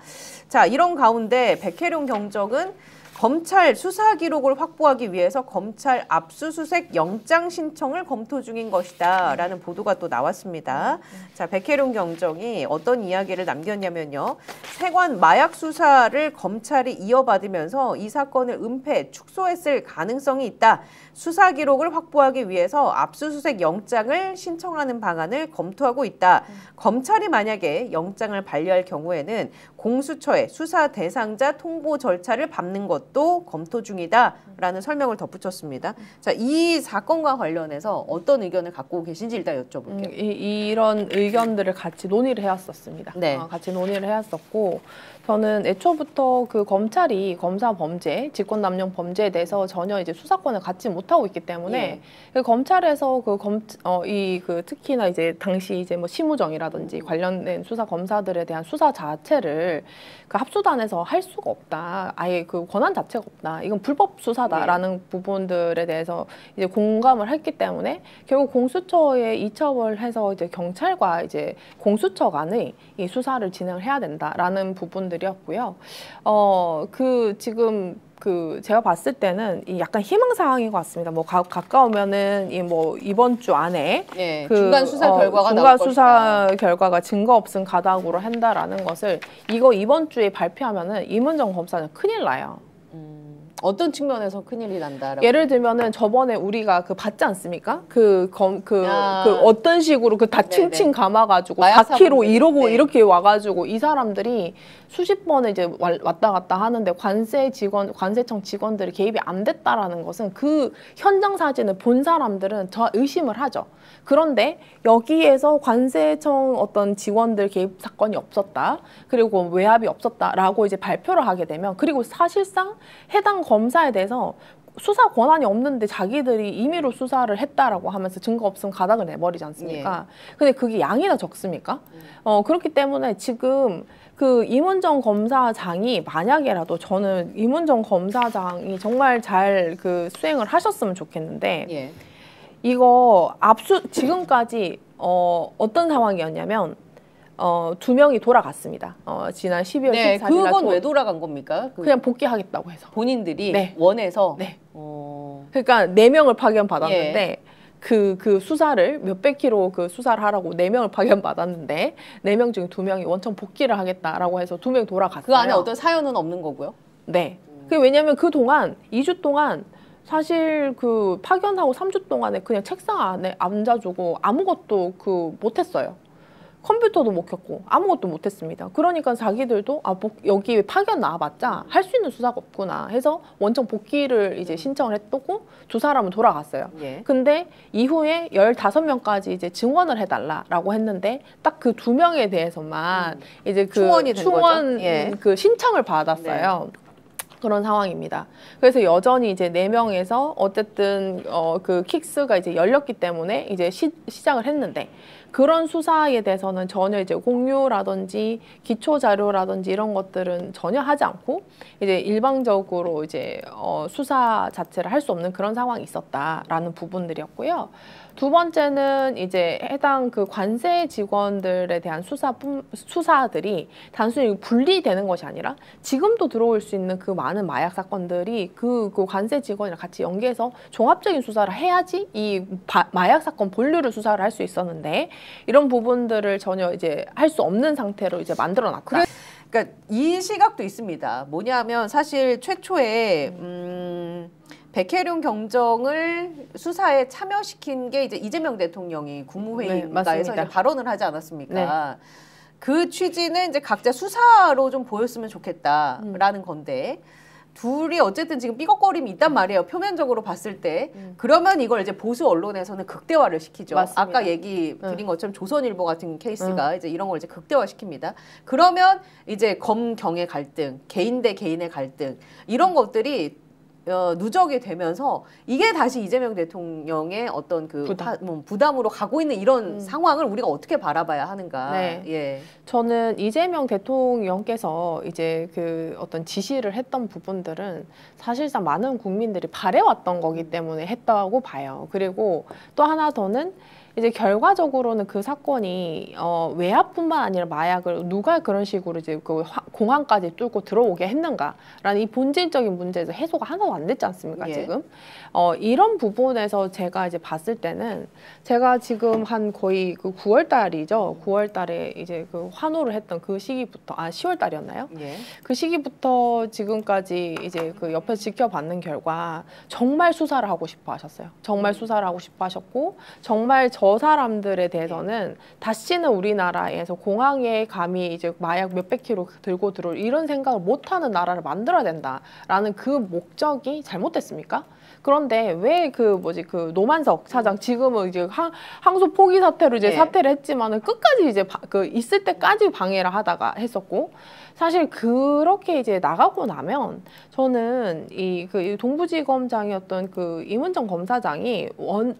자, 이런 가운데 백혜룡 경정은 검찰 수사 기록을 확보하기 위해서 검찰 압수수색 영장 신청을 검토 중인 것이다 라는 보도가 또 나왔습니다. 자, 백혜룡 경정이 어떤 이야기를 남겼냐면요. 세관 마약 수사를 검찰이 이어받으면서 이 사건을 은폐, 축소했을 가능성이 있다. 수사 기록을 확보하기 위해서 압수수색 영장을 신청하는 방안을 검토하고 있다. 검찰이 만약에 영장을 발려할 경우에는 공수처에 수사 대상자 통보 절차를 밟는 것도 검토 중이다라는 설명을 덧붙였습니다. 자, 이 사건과 관련해서 어떤 의견을 갖고 계신지 일단 여쭤볼게요. 이런 의견들을 같이 논의를 해왔었습니다. 네. 같이 논의를 해왔었고, 저는 애초부터 그 검찰이 검사 범죄, 직권남용 범죄에 대해서 전혀 이제 수사권을 갖지 못하고 있기 때문에 그 검찰에서 특히나 이제 당시 이제 뭐 심우정이라든지 관련된 수사 검사들에 대한 수사 자체를 수사를 그 합수단에서 할 수가 없다. 아예 그 권한 자체가 없다. 이건 불법 수사다라는 부분들에 대해서 이제 공감을 했기 때문에 결국 공수처에 이첩을 해서 이제 경찰과 이제 공수처 간의 이 수사를 진행을 해야 된다라는 부분들이었고요. 그 지금 그 제가 봤을 때는 이 약간 희망사항인 것 같습니다. 뭐 가까우면은 이 뭐 이번 주 안에 예, 그 중간 수사 결과가 중간 수사 결과가 증거 없음 가닥으로 한다라는 것을 이거 이번 주에 발표하면은 임은정 검사는 큰일 나요. 어떤 측면에서 큰일이 난다라고? 예를 들면은 저번에 우리가 그 봤지 않습니까? 그 어떤 식으로 그 다 칭칭 감아가지고 4kg 이러고 이렇게 와가지고 이 사람들이 수십 번을 이제 왔다 갔다 하는데 관세청 직원들이 개입이 안 됐다라는 것은 그 현장 사진을 본 사람들은 더 의심을 하죠. 그런데 여기에서 관세청 어떤 직원들 개입 사건이 없었다. 그리고 외압이 없었다라고 이제 발표를 하게 되면 그리고 사실상 해당 검사에 대해서 수사 권한이 없는데 자기들이 임의로 수사를 했다라고 하면서 증거 없음 가닥을 내버리지 않습니까? 근데 그게 양이나 적습니까? 그렇기 때문에 지금 그 임은정 검사장이 만약에라도 저는 임은정 검사장이 정말 잘 그 수행을 하셨으면 좋겠는데 이거 지금까지 어떤 상황이었냐면 2명이 돌아갔습니다. 지난 12월 14일 날 그건 왜 돌아간 겁니까? 그냥 복귀하겠다고 해서 본인들이 원해서 그러니까 4명을 파견받았는데 그 수사를 몇백 킬로 그 수사를 하라고 4명을 파견받았는데 4명 중에 2명이 원천 복귀를 하겠다라고 해서 2명 돌아갔어요. 그 안에 어떤 사연은 없는 거고요? 네. 왜냐하면 그동안 2주 동안 사실 그 파견하고 3주 동안에 그냥 책상 안에 앉아주고 아무것도 못했어요. 컴퓨터도 못 켰고 아무것도 못했습니다. 그러니까 자기들도 여기 파견 나와봤자 할 수 있는 수사가 없구나 해서 원청 복귀를 이제 신청을 했고 2사람은 돌아갔어요. 근데 이후에 15명까지 이제 증원을 해달라라고 했는데 딱 그 2명에 대해서만 이제 그 충원 그 신청을 받았어요. 그런 상황입니다. 그래서 여전히 이제 4명에서 어쨌든 그 킥스가 이제 열렸기 때문에 이제 시작을 했는데 그런 수사에 대해서는 전혀 이제 공유라든지 기초 자료라든지 이런 것들은 전혀 하지 않고 이제 일방적으로 이제 수사 자체를 할 수 없는 그런 상황이 있었다라는 부분들이었고요. 두 번째는 이제 해당 그 관세 직원들에 대한 수사들이 단순히 분리되는 것이 아니라 지금도 들어올 수 있는 그 많은 마약 사건들이 그 관세 직원이랑 같이 연계해서 종합적인 수사를 해야지 이 마약 사건 본류를 수사를 할 수 있었는데 이런 부분들을 전혀 이제 할 수 없는 상태로 이제 만들어 놨다. 그러니까 이 시각도 있습니다. 뭐냐면 사실 최초에 백혜룡 경정을 수사에 참여시킨 게 이제 이재명 대통령이 국무회의에서 발언을 하지 않았습니까? 그 취지는 이제 각자 수사로 좀 보였으면 좋겠다라는 건데 둘이 어쨌든 지금 삐걱거림이 있단 말이에요. 표면적으로 봤을 때. 그러면 이걸 이제 보수 언론에서는 극대화를 시키죠. 맞습니다. 아까 얘기 드린 것처럼 조선일보 같은 케이스가 이제 이런 걸 이제 극대화시킵니다. 그러면 이제 검경의 갈등, 개인 대 개인의 갈등 이런 것들이 누적이 되면서 이게 다시 이재명 대통령의 어떤 그 부담으로 가고 있는 이런 상황을 우리가 어떻게 바라봐야 하는가. 저는 이재명 대통령께서 이제 그 어떤 지시를 했던 부분들은 사실상 많은 국민들이 바래왔던 거기 때문에 했다고 봐요. 그리고 또 하나 더는 이제 결과적으로는 그 사건이 외압뿐만 아니라 마약을 누가 그런 식으로 이제 그 공항까지 뚫고 들어오게 했는가라는 이 본질적인 문제에서 해소가 하나도 안 됐지 않습니까? 지금 이런 부분에서 제가 이제 봤을 때는 제가 지금 한 거의 그 9월 달이죠. 9월 달에 이제 그 환호를 했던 그 시기부터 10월 달이었나요? 그 시기부터 지금까지 이제 그 옆에서 지켜봤는 결과 정말 수사를 하고 싶어 하셨어요. 정말 수사를 하고 싶어 하셨고 정말 저 사람들에 대해서는 다시는 우리나라에서 공항에 감히 이제 마약 몇백 킬로 들고 들어올 이런 생각을 못하는 나라를 만들어야 된다라는 그 목적이 잘못됐습니까? 그런데 왜 그 노만석 사장 지금은 이제 항소 포기 사태로 이제 사퇴를 했지만은 끝까지 이제 그 있을 때까지 방해를 하다가 했었고 사실 그렇게 이제 나가고 나면 저는 이 동부지검장이었던 그 임은정 검사장이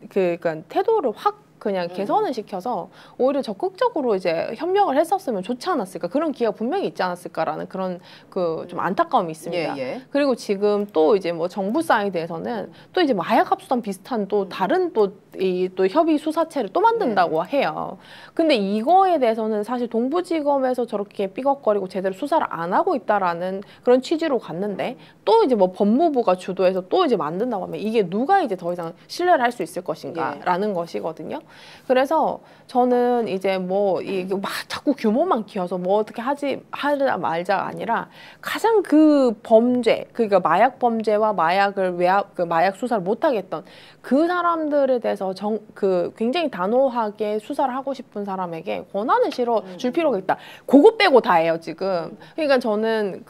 그러니까 태도를 확 그냥 개선을 시켜서 오히려 적극적으로 이제 협력을 했었으면 좋지 않았을까, 그런 기회가 분명히 있지 않았을까라는 그런 그 좀 안타까움이 있습니다. 그리고 지금 또 이제 뭐 정부 사이드에서는 또 이제 마약 합수단 비슷한 또 다른 또 협의 수사체를 또 만든다고 해요. 근데 이거에 대해서는 사실 동부지검에서 저렇게 삐걱거리고 제대로 수사를 안 하고 있다라는 그런 취지로 갔는데, 또 이제 뭐 법무부가 주도해서 또 이제 만든다고 하면 이게 누가 이제 더 이상 신뢰를 할 수 있을 것인가라는 것이거든요. 그래서 저는 이제 뭐 이게 막 자꾸 규모만 키워서 뭐 어떻게 하자 말자가 아니라 가장 그 범죄, 그러니까 마약 범죄와 마약을 마약 수사를 못하게 했던 그 사람들에 대해서 굉장히 단호하게 수사를 하고 싶은 사람에게 권한을 줄 필요가 있다. 그거 빼고 다예요, 지금. 그러니까 저는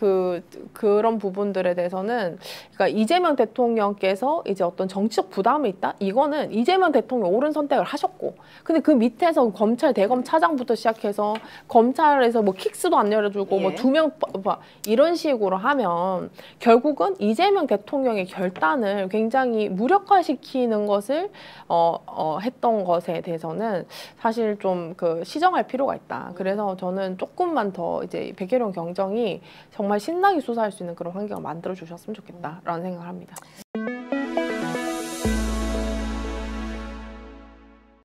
그런 부분들에 대해서는, 그러니까 이재명 대통령께서 이제 어떤 정치적 부담이 있다? 이거는 이재명 대통령 옳은 선택을 하셨고, 근데 그 밑에서 검찰 대검 차장부터 시작해서 검찰에서 뭐 킥스도 안 열어주고 뭐 2명 이런 식으로 하면 결국은 이재명 대통령의 결단을 굉장히 무력화시키는 것을 했던 것에 대해서는 사실 좀 시정할 필요가 있다. 그래서 저는 조금만 더 이제 백혜련 경정이 정말 신나게 수사할 수 있는 그런 환경을 만들어 주셨으면 좋겠다라는 생각을 합니다.